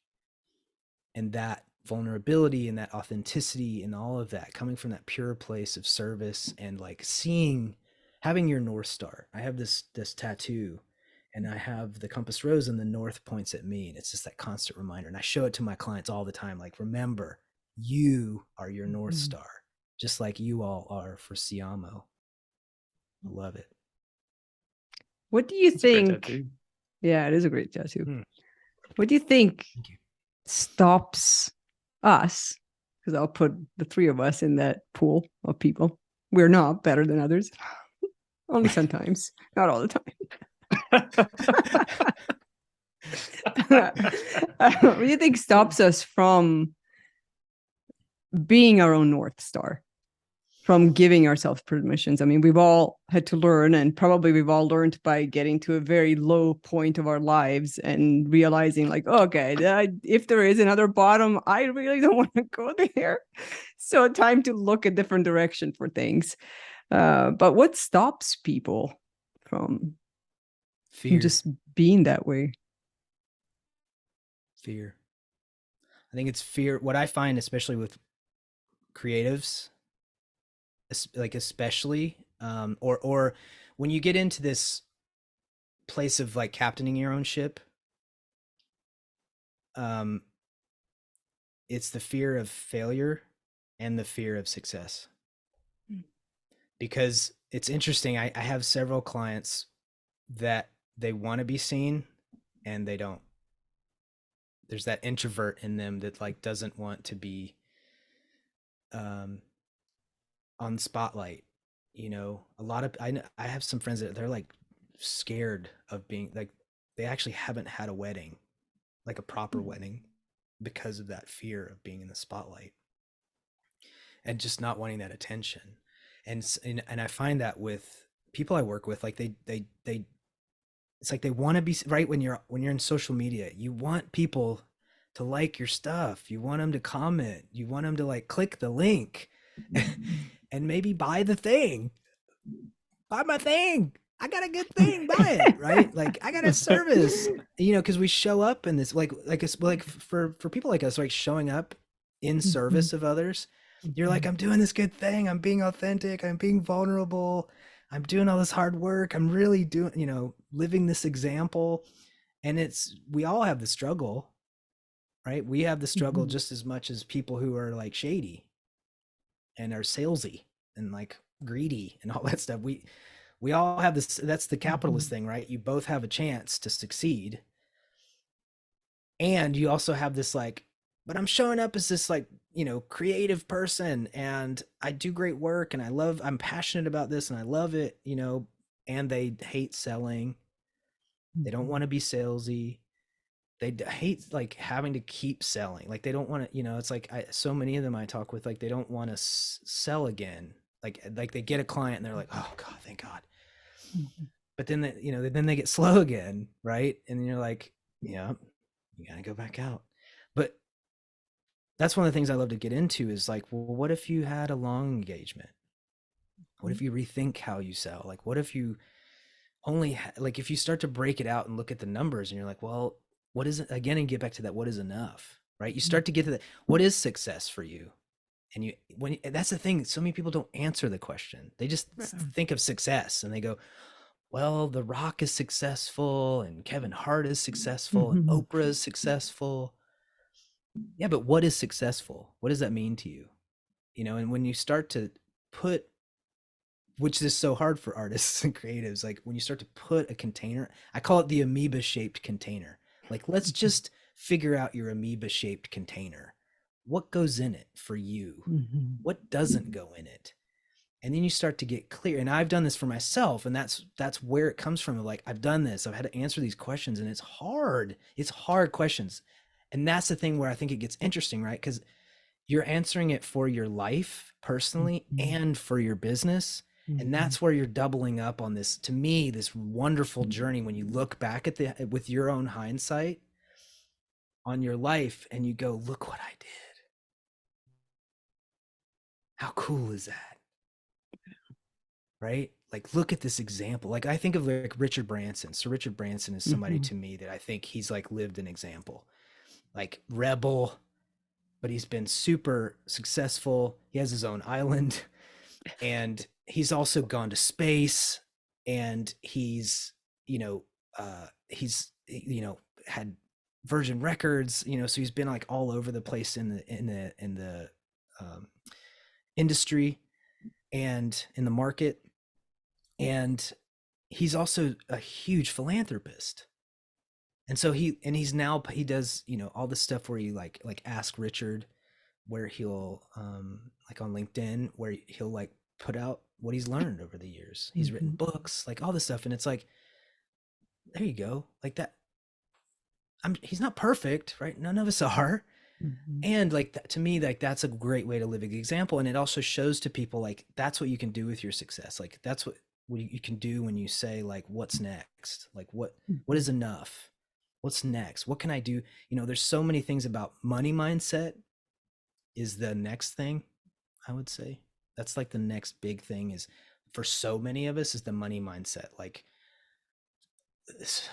and that vulnerability and that authenticity and all of that, coming from that pure place of service, and like having your North Star. I have this tattoo, and I have the compass rose, and the north points at me, and it's just that constant reminder. And I show it to my clients all the time, like, remember, you are your North Star, just like you all are for Siamo. I love it. What do you think? Yeah, it is a great tattoo. What do you think stops us? Because I'll put the three of us in that pool of people. We're not better than others. Only sometimes, not all the time. What do you think stops us from being our own North Star, from giving ourselves permissions? I mean, we've all had to learn, and probably we've all learned by getting to a very low point of our lives and realizing like, okay, if there is another bottom, I really don't want to go there. So time to look a different direction for things. But what stops people from fear? Just being that way? Fear. I think it's fear. What I find, especially with creatives, like especially, or when you get into this place of like captaining your own ship, it's the fear of failure and the fear of success. Because it's interesting, I have several clients that they want to be seen and they don't. There's that introvert in them that like doesn't want to be on spotlight. A lot of I have some friends that they're like scared of being like, they actually haven't had a wedding, like a proper wedding, because of that fear of being in the spotlight and just not wanting that attention. And I find that with people I work with, like they it's like they want to be right. When you're in social media, you want people to like your stuff, you want them to comment, you want them to like click the link and maybe buy the thing, buy my thing. I got a good thing, buy it, right? Like I got a service, because we show up in this like it's like for people like us, like showing up in Mhm. service of others. You're like, Mhm. I'm doing this good thing. I'm being authentic. I'm being vulnerable. I'm doing all this hard work. I'm really doing, living this example. And we all have the struggle, right? We have the struggle Mhm. just as much as people who are like shady and are salesy and like greedy and all that stuff. We all have this. That's the capitalist Mhm. thing, right? You both have a chance to succeed, and you also have this like, but I'm showing up as this like, creative person, and I do great work, and I'm passionate about this, and I love it, and they hate selling. They don't Mhm. want to be salesy. Hate like having to keep selling. Like they don't want to, it's like so many of them I talk with, like they don't want to sell again. Like they get a client and they're like, oh God, thank God. Mhm. But then then they get slow again, right? And you're like, yeah, you gotta go back out. But that's one of the things I love to get into is like, well, what if you had a long engagement? What if you rethink how you sell? Like, what if you like if you start to break it out and look at the numbers and you're like, well, what is it again? And get back to that, what is enough, right? You start to get to that, what is success for you? And that's the thing, so many people don't answer the question. They just Yeah. think of success and they go, well, The Rock is successful and Kevin Hart is successful and Mhm. Oprah is successful. Yeah, but what is successful? What does that mean to you? And when you start to put, which is so hard for artists and creatives, like when you start to put a container, I call it the amoeba shaped container. Like, let's just figure out your amoeba shaped container. What goes in it for you? Mhm. What doesn't go in it? And then you start to get clear, and I've done this for myself, and that's where it comes from. Like, I've done this, I've had to answer these questions, and it's hard questions. And that's the thing where I think it gets interesting, right? Because you're answering it for your life personally Mhm. and for your business, and Mhm. that's where you're doubling up on this, to me, this wonderful journey when you look back at the with your own hindsight on your life and you go, look what I did. How cool is that? Right? Like, look at this example. Like, I think of like Richard Branson. So Richard Branson is somebody Mhm. to me that I think he's like lived an example. Like, rebel, but he's been super successful. He has his own island, and he's also gone to space, and he's had Virgin Records, so he's been like all over the place in the um, industry and in the market. And he's also a huge philanthropist. And so he does, all this stuff where you like Ask Richard, where he'll like on LinkedIn, where he'll like put out what he's learned over the years. He's written Mhm. books, like all this stuff. And it's like, there you go. Like that. He's not perfect, right? None of us are. Mhm. And like that, to me, like that's a great way to live an example. And it also shows to people like that's what you can do with your success. Like that's what you can do when you say like, what's next? Like what is Mhm. enough? What's next? What can I do? There's so many things about money mindset is the next thing, I would say. That's like the next big thing is for so many of us is the money mindset. Like this,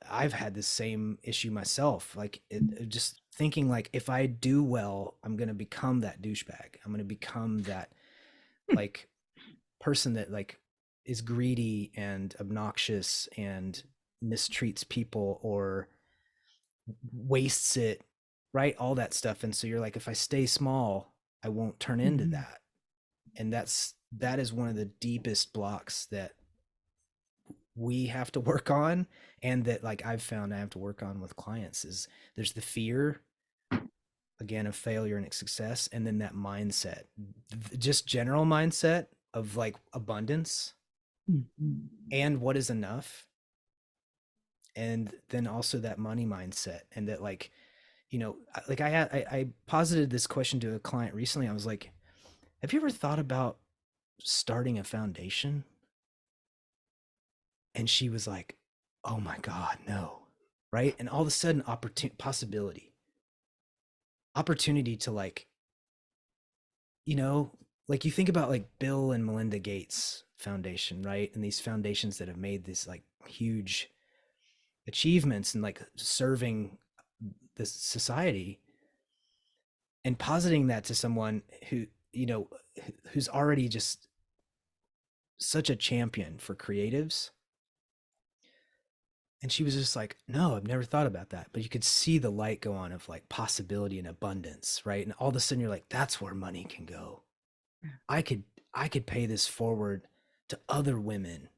I've had the same issue myself. Like just thinking like if I do well, I'm gonna become that douchebag. I'm gonna become that like person that like is greedy and obnoxious and mistreats people or wastes it, right? All that stuff. And so you're like, if I stay small, I won't turn into Mhm. that. And that is one of the deepest blocks that we have to work on, and that like I've found I have to work on with clients is there's the fear again of failure and success, and then that mindset, just general mindset of like abundance Mhm. and what is enough, and then also that money mindset. And that like like I posited this question to a client recently. I was like, have you ever thought about starting a foundation? And she was like, oh my God, no. Right. And all of a sudden, opportunity to like, you know, like you think about like Bill and Melinda Gates foundation, right? And these foundations that have made this like huge achievements and like serving this society, and positing that to someone who, you know, who's already just such a champion for creatives. And she was just like, no, I've never thought about that. But you could see the light go on of like possibility and abundance, right? And all of a sudden you're like, that's where money can go. I could pay this forward to other women,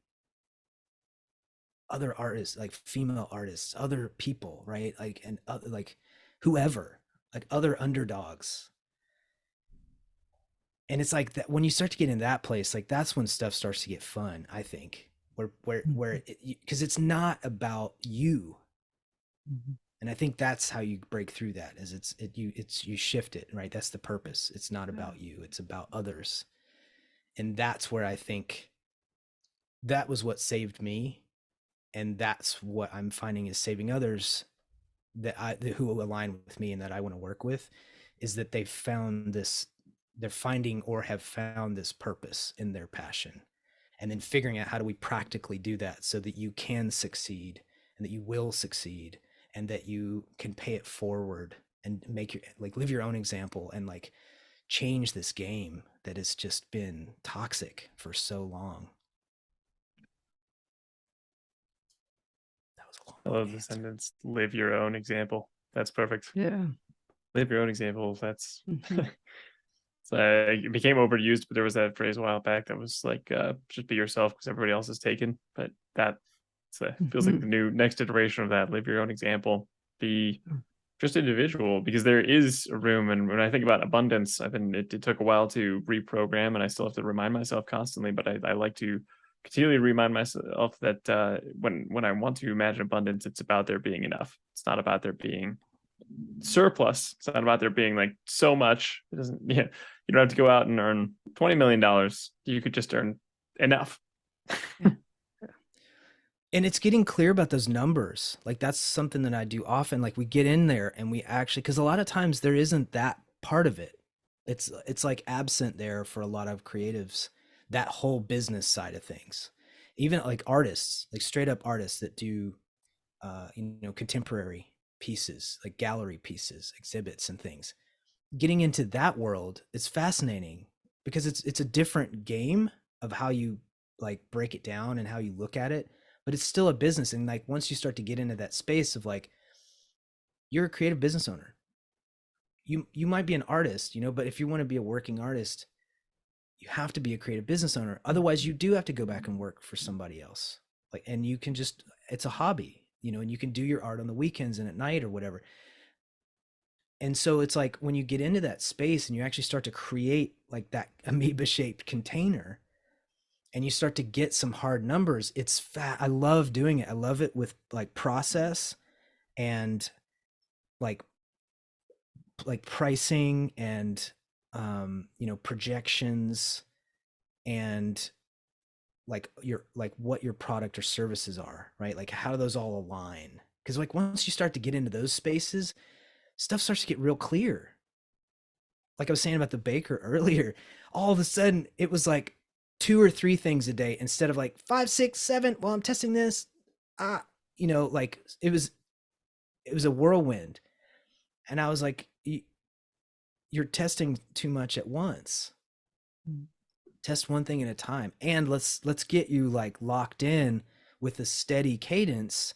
other artists, like female artists, other people, right? Like, and like whoever, like other underdogs. And it's like that when you start to get in that place, like that's when stuff starts to get fun, I think, where because it's not about you. And I think that's how you break through that, is you shift it, right? That's the purpose. It's not about you, it's about others. And that's where I think that was what saved me. And that's what I'm finding is saving others who align with me and that I want to work with, is that they've found this, they're finding or have found this purpose in their passion, and then figuring out how do we practically do that so that you can succeed and that you will succeed and that you can pay it forward and make your, like, live your own example and like change this game that has just been toxic for so long. That was a long I love the sentence, live your own example. That's perfect. Yeah. Live your own example. That's so it became overused, but there was that phrase a while back that was like, just be yourself because everybody else is taken. But that feels like the new next iteration of that. Live your own example. Be just individual, because there is a room. And when I think about abundance, it took a while to reprogram, and I still have to remind myself constantly, but I like to continually remind myself that when I want to imagine abundance, it's about there being enough. It's not about there being surplus. It's not about there being like so much. It doesn't, yeah, you don't have to go out and earn $20 million. You could just earn enough. And it's getting clear about those numbers. Like that's something that I do often. Like we get in there and we actually, because a lot of times there isn't that part of it. It's like absent there for a lot of creatives, that whole business side of things. Even like artists, like straight up artists that do, contemporary pieces, like gallery pieces, exhibits and things. Getting into that world is fascinating because it's a different game of how you like break it down and how you look at it. But it's still a business. And like, once you start to get into that space of like, you're a creative business owner, you might be an artist, but if you want to be a working artist, you have to be a creative business owner. Otherwise you do have to go back and work for somebody else. Like, and you can just, it's a hobby, and you can do your art on the weekends and at night or whatever. And so it's like, when you get into that space and you actually start to create like that amoeba shaped container, and you start to get some hard numbers, it's fat. I love doing it. I love it with like process and like pricing and, projections and like what your product or services are, right? Like how do those all align? Because like once you start to get into those spaces, stuff starts to get real clear. Like I was saying about the baker earlier, all of a sudden it was like 2 or 3 things a day instead of like 5, 6, 7. Well, I'm testing this. Like it was a whirlwind. And I was like, you're testing too much at once. Test one thing at a time. And let's get you like locked in with a steady cadence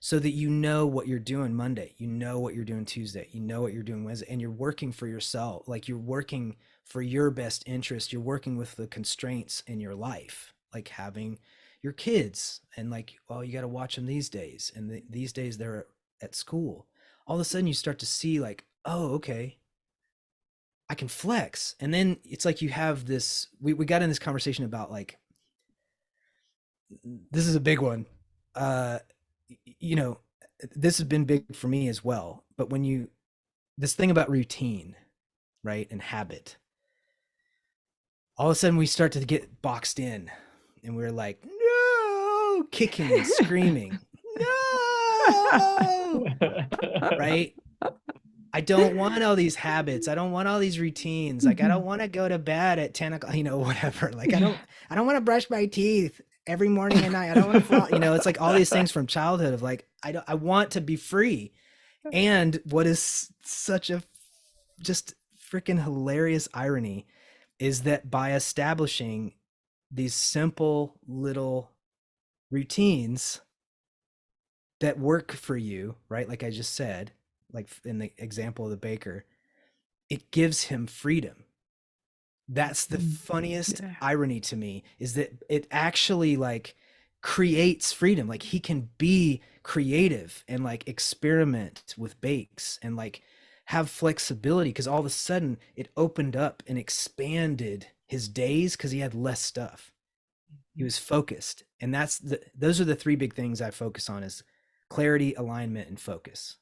so that you know what you're doing Monday, you know what you're doing Tuesday, you know what you're doing Wednesday, and you're working for yourself. Like you're working for your best interest. You're working with the constraints in your life, like having your kids and like, well, you got to watch them these days. And these days they're at school. All of a sudden you start to see like, oh, okay, I can flex. And then it's like, you have this, we got in this conversation about like, this is a big one. This has been big for me as well. But this thing about routine, right? And habit, all of a sudden we start to get boxed in and we're like, no, kicking and screaming, no, right? I don't want all these habits. I don't want all these routines. Like I don't want to go to bed at 10 o'clock, whatever. Like I don't want to brush my teeth every morning and night. I don't want to floss, it's like all these things from childhood of like, I want to be free. And what is such a just freaking hilarious irony is that by establishing these simple little routines that work for you, right? Like I just said, like in the example of the baker, it gives him freedom. That's the funniest irony to me, is that it actually like creates freedom. Like he can be creative and like experiment with bakes and like have flexibility, because all of a sudden it opened up and expanded his days because he had less stuff. He was focused. And those are the three big things I focus on: is clarity, alignment, and focus.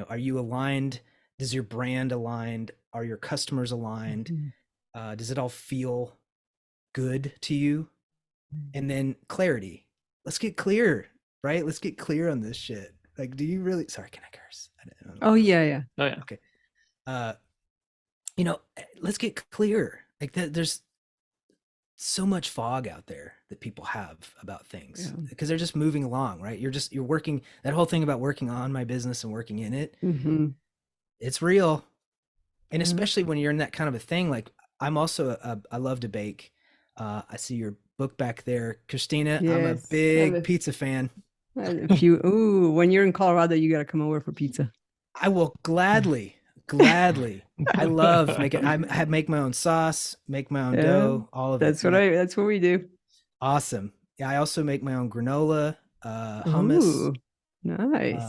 Are you aligned? Does your brand aligned? Are your customers aligned? Does it all feel good to you? And then clarity. Let's get clear, right? Let's get clear on this shit. Like, do you really? Sorry, can I curse? Oh yeah, yeah. Oh yeah. Okay. Let's get clear. Like there's so much fog out there that people have about things because they're just moving along, right? You're working, that whole thing about working on my business and working in it. It's real. And especially when you're in that kind of a thing, like I'm also I love to bake. I see your book back there, Christina. Yes, I'm a big pizza fan. When you're in Colorado, you got to come over for pizza. I will gladly. I love making. I make my own sauce, make my own dough, all of that's it. That's what we do. Awesome. Yeah, I also make my own granola, hummus. Ooh, nice.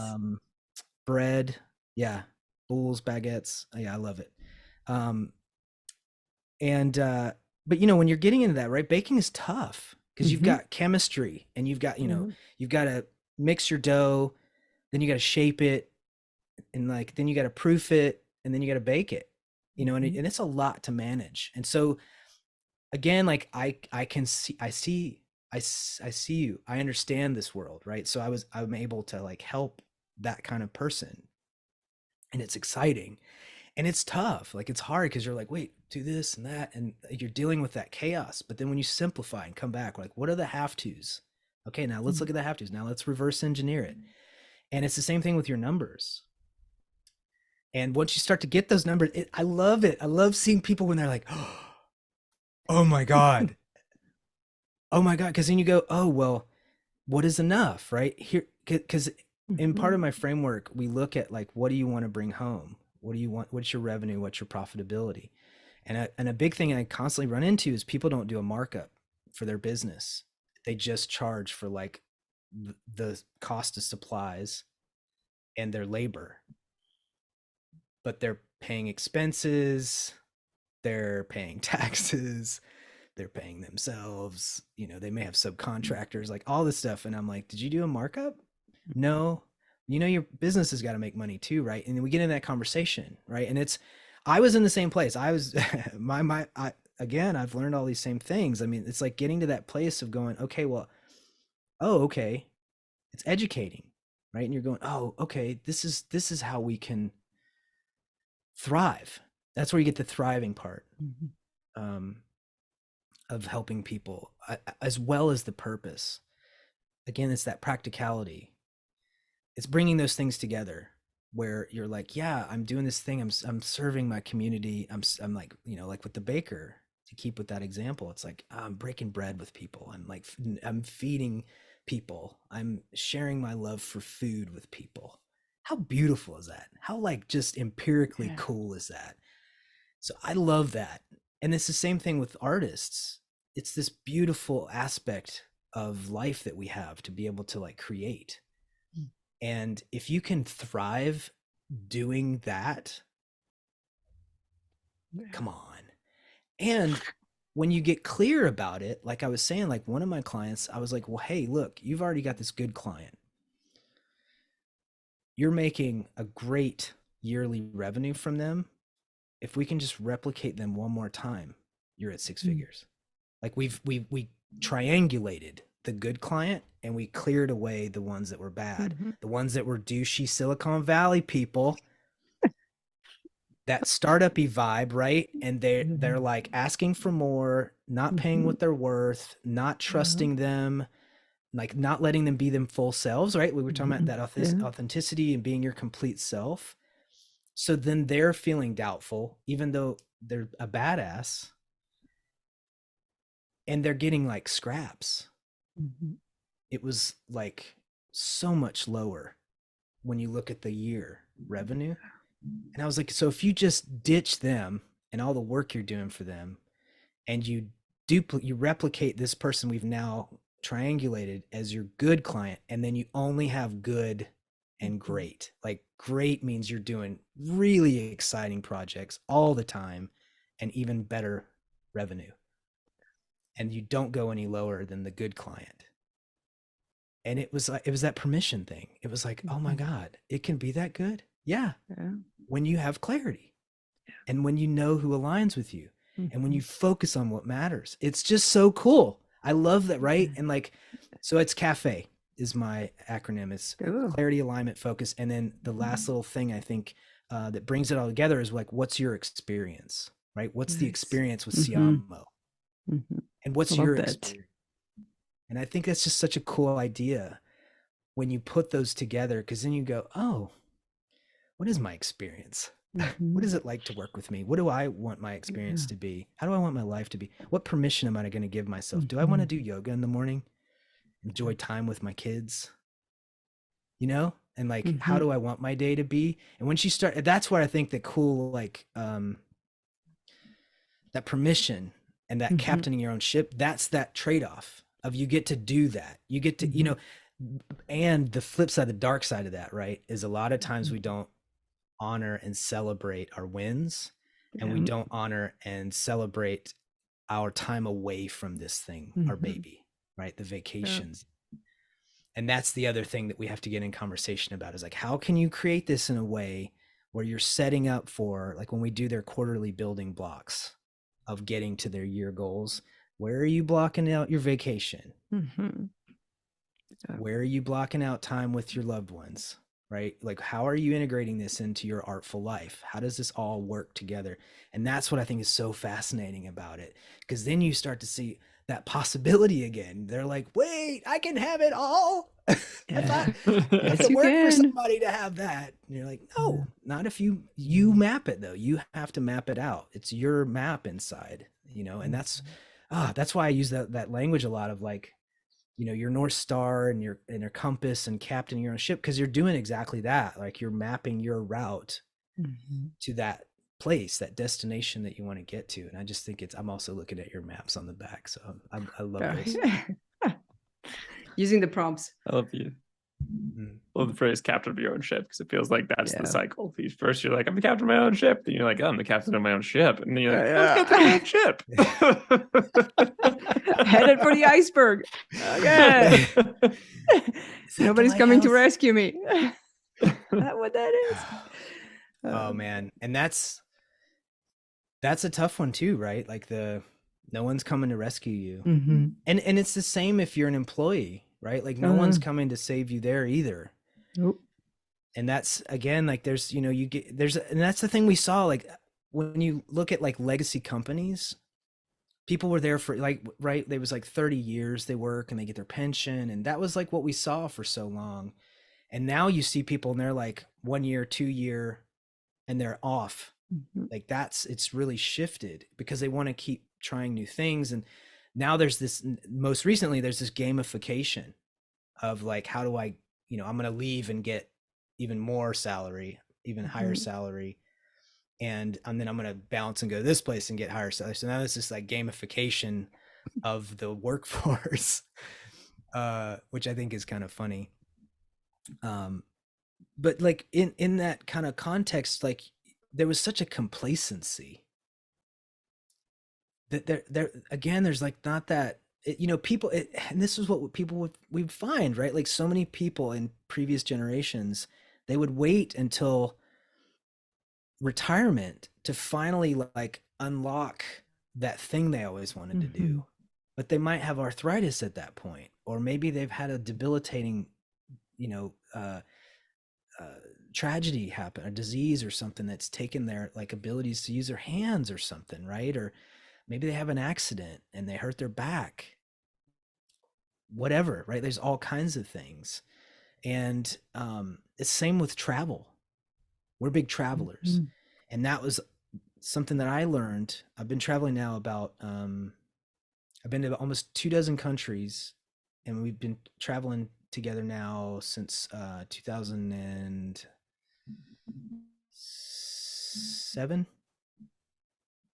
Bread. Yeah, bowls, baguettes. Yeah, I love it. But when you're getting into that, right, baking is tough because you've got chemistry and you've got you've got to mix your dough, then you got to shape it, and like then you got to proof it, and then you got to bake it, and it's a lot to manage. And so again, like I see you, I understand this world, right? So I'm able to like help that kind of person, and it's exciting and it's tough. Like it's hard because you're like, wait, do this and that, and you're dealing with that chaos. But then when you simplify and come back, like, what are the have tos? Okay, now let's look at the have tos. Now let's reverse engineer it. And it's the same thing with your numbers. And once you start to get those numbers, I love it. I love seeing people when they're like, oh my God. Oh my God. Because then you go, oh, well, what is enough, right? Here, because in part of my framework, we look at like, what do you want to bring home? What do you want? What's your revenue? What's your profitability? And a big thing I constantly run into is people don't do a markup for their business. They just charge for like the cost of supplies and their labor. But they're paying expenses, they're paying taxes, they're paying themselves, they may have subcontractors, like all this stuff. And I'm like, did you do a markup? No. Your business has got to make money too, right? And then we get in that conversation, right? And I was in the same place. I was again, I've learned all these same things. I mean, it's like getting to that place of going, okay, well, okay, it's educating, right? And you're going, oh, okay, this is how we can thrive. That's where you get the thriving part of helping people, as well as the purpose. Again, it's that practicality. It's bringing those things together where you're like, yeah, I'm doing this thing. I'm serving my community. I'm like, like with the baker, to keep with that example, it's like, I'm breaking bread with people. I'm feeding people. I'm sharing my love for food with people. How beautiful is that? How like just empirically cool is that? So I love that. And it's the same thing with artists. It's this beautiful aspect of life that we have to be able to like create. And if you can thrive doing that, come on. And when you get clear about it, like I was saying, like one of my clients, I was like, well, hey, look, you've already got this good client. You're making a great yearly revenue from them. If we can just replicate them one more time, you're at six figures. Like we triangulated the good client and we cleared away the ones that were bad, the ones that were douchey Silicon Valley people. that startup-y vibe, right? And they're like asking for more, not paying what they're worth, not trusting them, like not letting them be them full selves, right? We were talking about that authenticity and being your complete self. So then they're feeling doubtful, even though they're a badass, and they're getting like scraps. It was like so much lower when you look at the year revenue. And I was like, so if you just ditch them and all the work you're doing for them, and you replicate this person we've now triangulated as your good client, and then you only have good and great. Like great means you're doing really exciting projects all the time and even better revenue. And you don't go any lower than the good client. And it was like, it was that permission thing. It was like, oh my God, it can be that good. Yeah. When you have clarity and when you know who aligns with you and when you focus on what matters. It's just so cool. I love that, right? And like, so it's CAFE is my acronym. It's clarity, alignment, focus. And then the last little thing I think that brings it all together is like, what's your experience, right? What's the experience with Siamo? And what's your experience? And I think that's just such a cool idea when you put those together, because then you go, oh, what is my experience? What is it like to work with me? What do I want my experience to be? How do I want my life to be? What permission am I going to give myself? Do I want to do yoga in the morning? Enjoy time with my kids? You know? And like, how do I want my day to be? And when she started, that's where I think the cool, like, that permission and that captaining your own ship, that's that trade-off of you get to do that. You get to, you know, and the flip side, the dark side of that, right, is a lot of times we don't honor and celebrate our wins, and we don't honor and celebrate our time away from this thing, our baby, right? The vacations. And that's the other thing that we have to get in conversation about is like, how can you create this in a way where you're setting up for, like when we do their quarterly building blocks of getting to their year goals, where are you blocking out your vacation? Where are you blocking out time with your loved ones, right? Like, how are you integrating this into your artful life? How does this all work together? And that's what I think is so fascinating about it, because then you start to see that possibility again. They're like, wait, I can have it all. I have to work for somebody to have that. And you're like, no, not if you map it though. You have to map it out. It's your map inside, you know, and that's why I use that language a lot of like, you know, your North Star and your compass and captaining your own ship, because you're doing exactly that. Like you're mapping your route to that place, that destination that you want to get to. And I just think I'm also looking at your maps on the back. So I love this. Using the prompts. I love you. I love the phrase captain of your own ship, because it feels like that's the cycle. First you're like, I'm the captain of my own ship. Then you're like, oh, I'm the captain of my own ship. And then you're like, I'm the captain of my own ship. Headed for the iceberg. Okay. Nobody's coming to rescue me. Is that what that is? Oh man. And that's a tough one too, right? Like no one's coming to rescue you. And it's the same if you're an employee, right? Like no one's coming to save you there either. Nope. And that's, again, like there's, you know, and that's the thing we saw, like when you look at like legacy companies, people were there for like, right, there was like 30 years they work and they get their pension, and that was like what we saw for so long. And now you see people and they're like 1 year, 2 year, and they're off. Like it's really shifted because they want to keep trying new things. And now most recently there's this gamification of like, how do I, you know, I'm going to leave and get even more salary, even higher salary. And then I'm going to bounce and go to this place and get higher salary. So now it's this like gamification of the workforce, which I think is kind of funny. But like in that kind of context, like there was such a complacency that there again, there's like not that, you know, people, and this is what people we'd find, right? Like so many people in previous generations, they would wait until retirement to finally like unlock that thing they always wanted to do. But they might have arthritis at that point, or maybe they've had a debilitating, you know, tragedy happen, a disease or something that's taken their like abilities to use their hands or something, right? Or maybe they have an accident and they hurt their back, whatever, right? There's all kinds of things. And it's same with travel. We're big travelers. Mhm. And that was something that I learned. I've been traveling now about, I've been to almost 24 countries, and we've been traveling together now since 2007,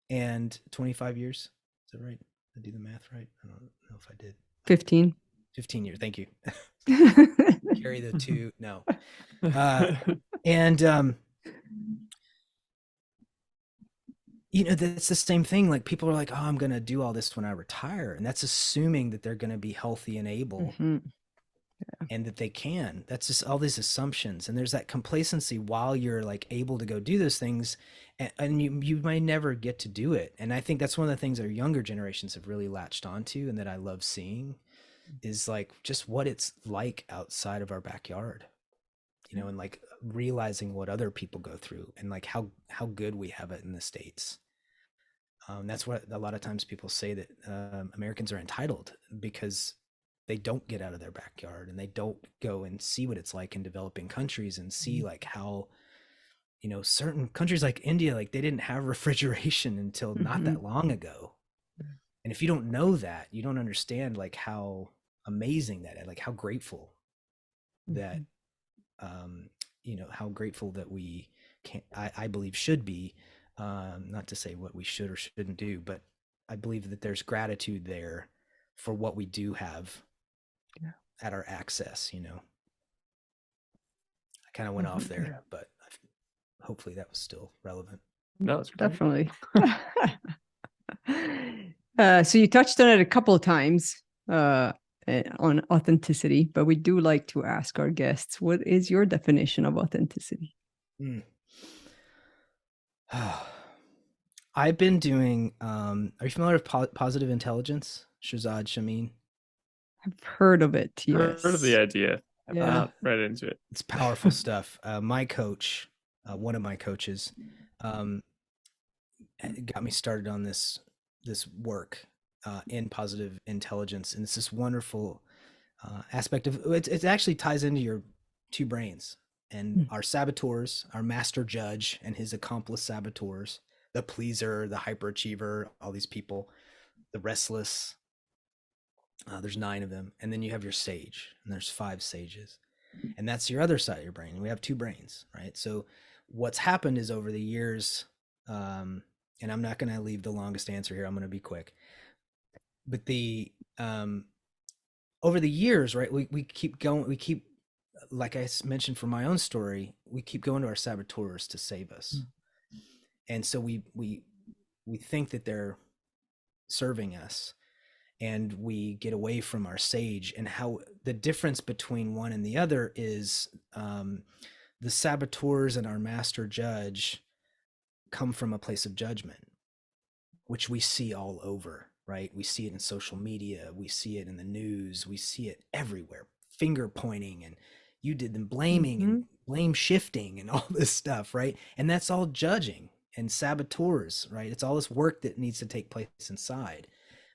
and 25 years. Is that right? Did I do the math right? I don't know if I did. 15. 15 years. Thank you. Mhm. Carry the two. No. And you know, that's the same thing. Like people are like, oh, I'm going to do all this when I retire. And that's assuming that they're going to be healthy and able and that they can. That's just all these assumptions. And there's that complacency while you're like able to go do those things. And you might never get to do it. And I think that's one of the things our younger generations have really latched onto and that I love seeing is like just what it's like outside of our backyard, you know, and like realizing what other people go through and like how good we have it in the States. That's what a lot of times people say that Americans are entitled because they don't get out of their backyard and they don't go and see what it's like in developing countries and see like how, you know, certain countries like India, like they didn't have refrigeration until not that long ago. And if you don't know that, you don't understand like how amazing that is, like how grateful that, you know, how grateful that we can, I believe should be, not to say what we should or shouldn't do, but I believe that there's gratitude there for what we do have at our access, you know. I kind of went off there, but hopefully that was still relevant. No, it's great. Definitely. So you touched on it a couple of times on authenticity, but we do like to ask our guests, what is your definition of authenticity? I've been doing, are you familiar with positive intelligence? Shazad Shamin? I've heard of it, yes. Heard of the idea. I've Yeah. not read into it. It's powerful stuff. My coach, one of my coaches, got me started on this work in positive intelligence, and it's this wonderful aspect of it. It actually ties into your two brains and our saboteurs, our master judge and his accomplice saboteurs, the pleaser, the hyperachiever, all these people, the restless. There's 9 of them, and then you have your sage, and there's 5 sages, and that's your other side of your brain. We have 2 brains, right? So what's happened is over the years, and I'm not going to leave the longest answer here. I'm going to be quick. But the over the years, right, we keep going. We keep, like I mentioned for my own story, we keep going to our saboteurs to save us, and so we think that they're serving us, and we get away from our sage. And how the difference between one and the other is the saboteurs and our master judge come from a place of judgment, which we see all over, right? We see it in social media, we see it in the news, we see it everywhere, finger pointing, and you did them, blaming and blame shifting and all this stuff, right? And that's all judging and saboteurs, right? It's all this work that needs to take place inside.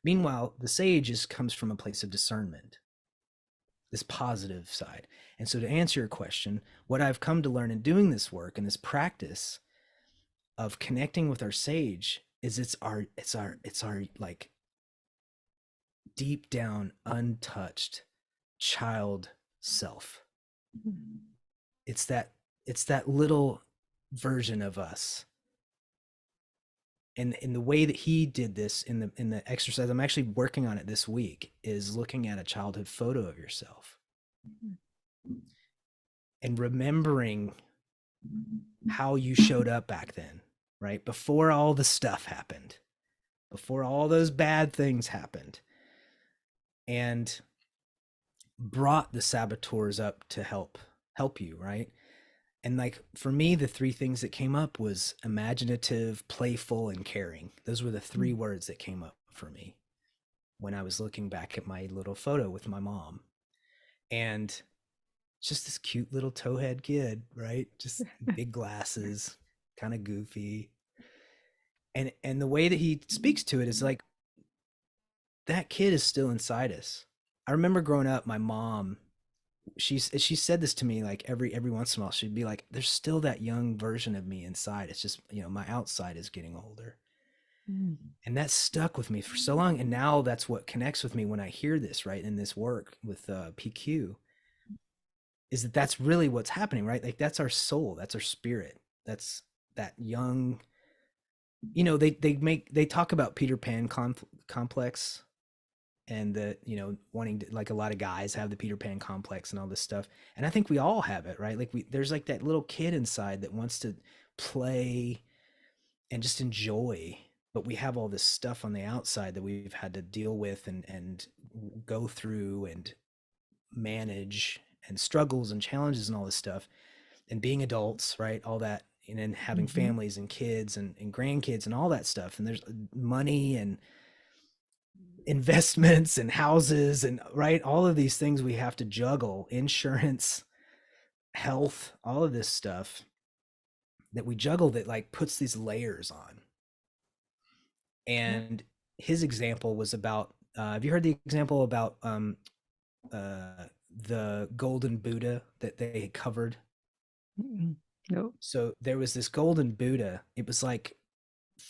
Meanwhile, the sage comes from a place of discernment, this positive side. And so to answer your question, what I've come to learn in doing this work and this practice of connecting with our sage is it's our like deep down untouched child self. It's that little version of us. And in the way that he did this in the exercise, I'm actually working on it this week, is looking at a childhood photo of yourself and remembering how you showed up back then, right? Before all the stuff happened, before all those bad things happened, and brought the saboteurs up to help you, right? And like for me, the 3 things that came up was imaginative, playful, and caring. Those were the 3 words that came up for me when I was looking back at my little photo with my mom. And just this cute little towhead kid, right? Just big glasses, kind of goofy. And the way that he speaks to it is like, that kid is still inside us. I remember growing up, my mom, she said this to me like every once in a while. She'd be like, there's still that young version of me inside. It's just, my outside is getting older. Mm. And that stuck with me for so long. And now that's what connects with me when I hear this, right? In this work with PQ, is that that's really what's happening, right? Like that's our soul, that's our spirit. That's that young, they talk about Peter Pan complex, and the, wanting to, like, a lot of guys have the Peter Pan complex and all this stuff. And I think we all have it, right? Like there's like that little kid inside that wants to play and just enjoy, but we have all this stuff on the outside that we've had to deal with and go through and manage, and struggles and challenges and all this stuff, and being adults, right? All that, and then having families and kids and grandkids and all that stuff. And there's money and investments and houses and, right, all of these things we have to juggle, insurance, health, all of this stuff that we juggle, that like puts these layers on. And his example was about, have you heard the example about the golden Buddha that they covered? No. So there was this golden Buddha. It was like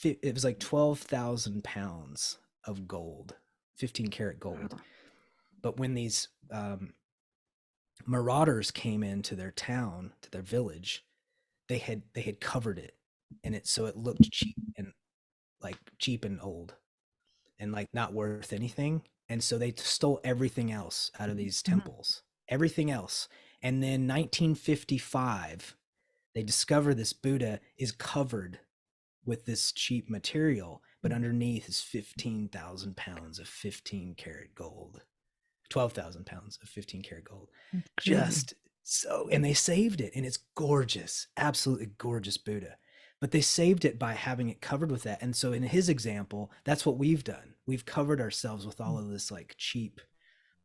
12,000 pounds of gold, 15 karat gold. But when these marauders came into their town, to their village, they had covered it, and so it looked cheap and old and like not worth anything. And so they stole everything else out of these temples, everything else. And then 1955, they discover this Buddha is covered with this cheap material, but underneath is 15,000 pounds of 15 karat gold, 12,000 pounds of 15 karat gold. Just so, and they saved it, and it's gorgeous, absolutely gorgeous Buddha. But they saved it by having it covered with that. And so in his example, that's what we've done. We've covered ourselves with all of this like cheap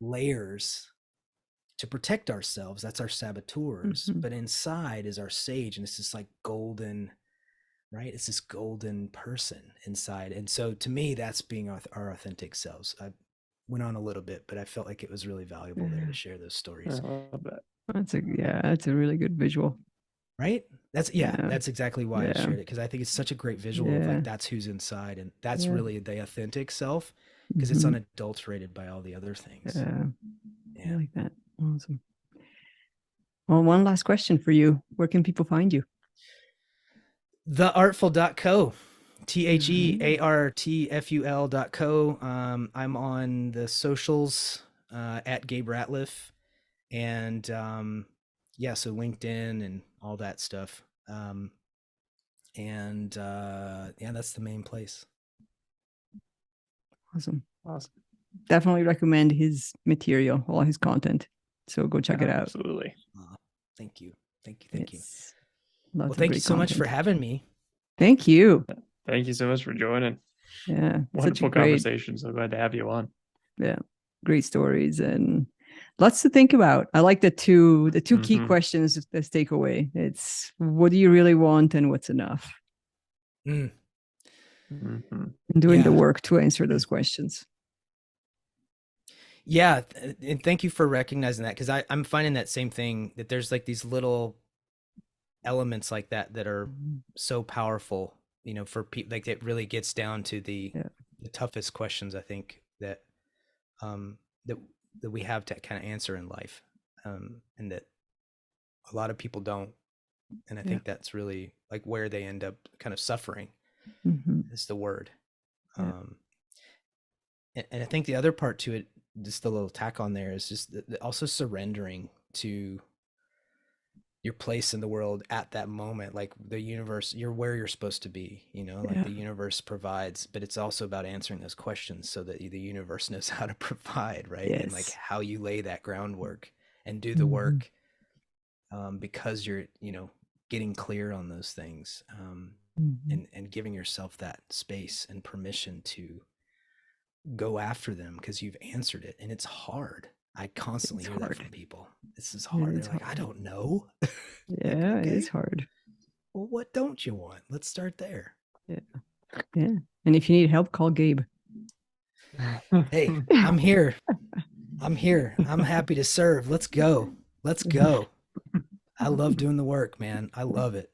layers to protect ourselves. That's our saboteurs. But inside is our sage, and it's this like golden, right? It's this golden person inside. And so to me, that's being our authentic selves. I went on a little bit, but I felt like it was really valuable there to share those stories. I love that. That's a really good visual. Right? That's exactly why I shared it, because I think it's such a great visual of like, that's who's inside, and that's really the authentic self, because it's unadulterated by all the other things. I like that. Awesome. Well, one last question for you. Where can people find you? Theartful.co, TheArtful.co. I'm on the socials at Gabe Ratliff, and so LinkedIn and all that stuff. That's the main place. Awesome. Definitely recommend his material, all his content. So go check it out. Absolutely. Thank you. Well, thank you so much for having me. Thank you. Thank you so much for joining. Yeah. Wonderful conversation. So glad to have you on. Yeah. Great stories and lots to think about. I like the two key questions let's take away. It's what do you really want and what's enough? And doing the work to answer those questions. Yeah. And thank you for recognizing that, because I'm finding that same thing, that there's like these little elements like that are so powerful, for people. Like it really gets down to the toughest questions, I think, that we have to kind of answer in life, and that a lot of people don't. And I think that's really like where they end up kind of suffering, is the word. And I think the other part to it, just the little tack on there, is just also surrendering to your place in the world at that moment. Like the universe, you're where you're supposed to be, like the universe provides, but it's also about answering those questions so that the universe knows how to provide, right? And like how you lay that groundwork and do the work, because you're, getting clear on those things, and giving yourself that space and permission to go after them, because you've answered it. And it's hard. I constantly It's hear hard. that from people. This is hard. It's They're like, I hard. don't know. Yeah, okay. it's hard. Well, what don't you want? Let's start there. Yeah. And if you need help, call Gabe. Hey, I'm here. I'm happy to serve. Let's go. I love doing the work, man. I love it.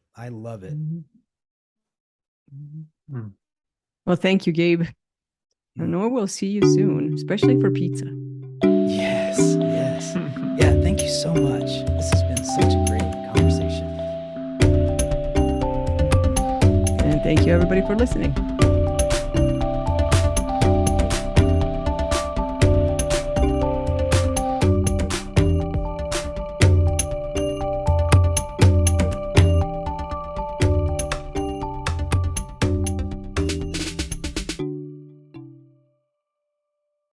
Well, thank you, Gabe. I know we'll see you soon, especially for pizza. Yes. Yeah, thank you so much. This has been such a great conversation. And thank you, everybody, for listening.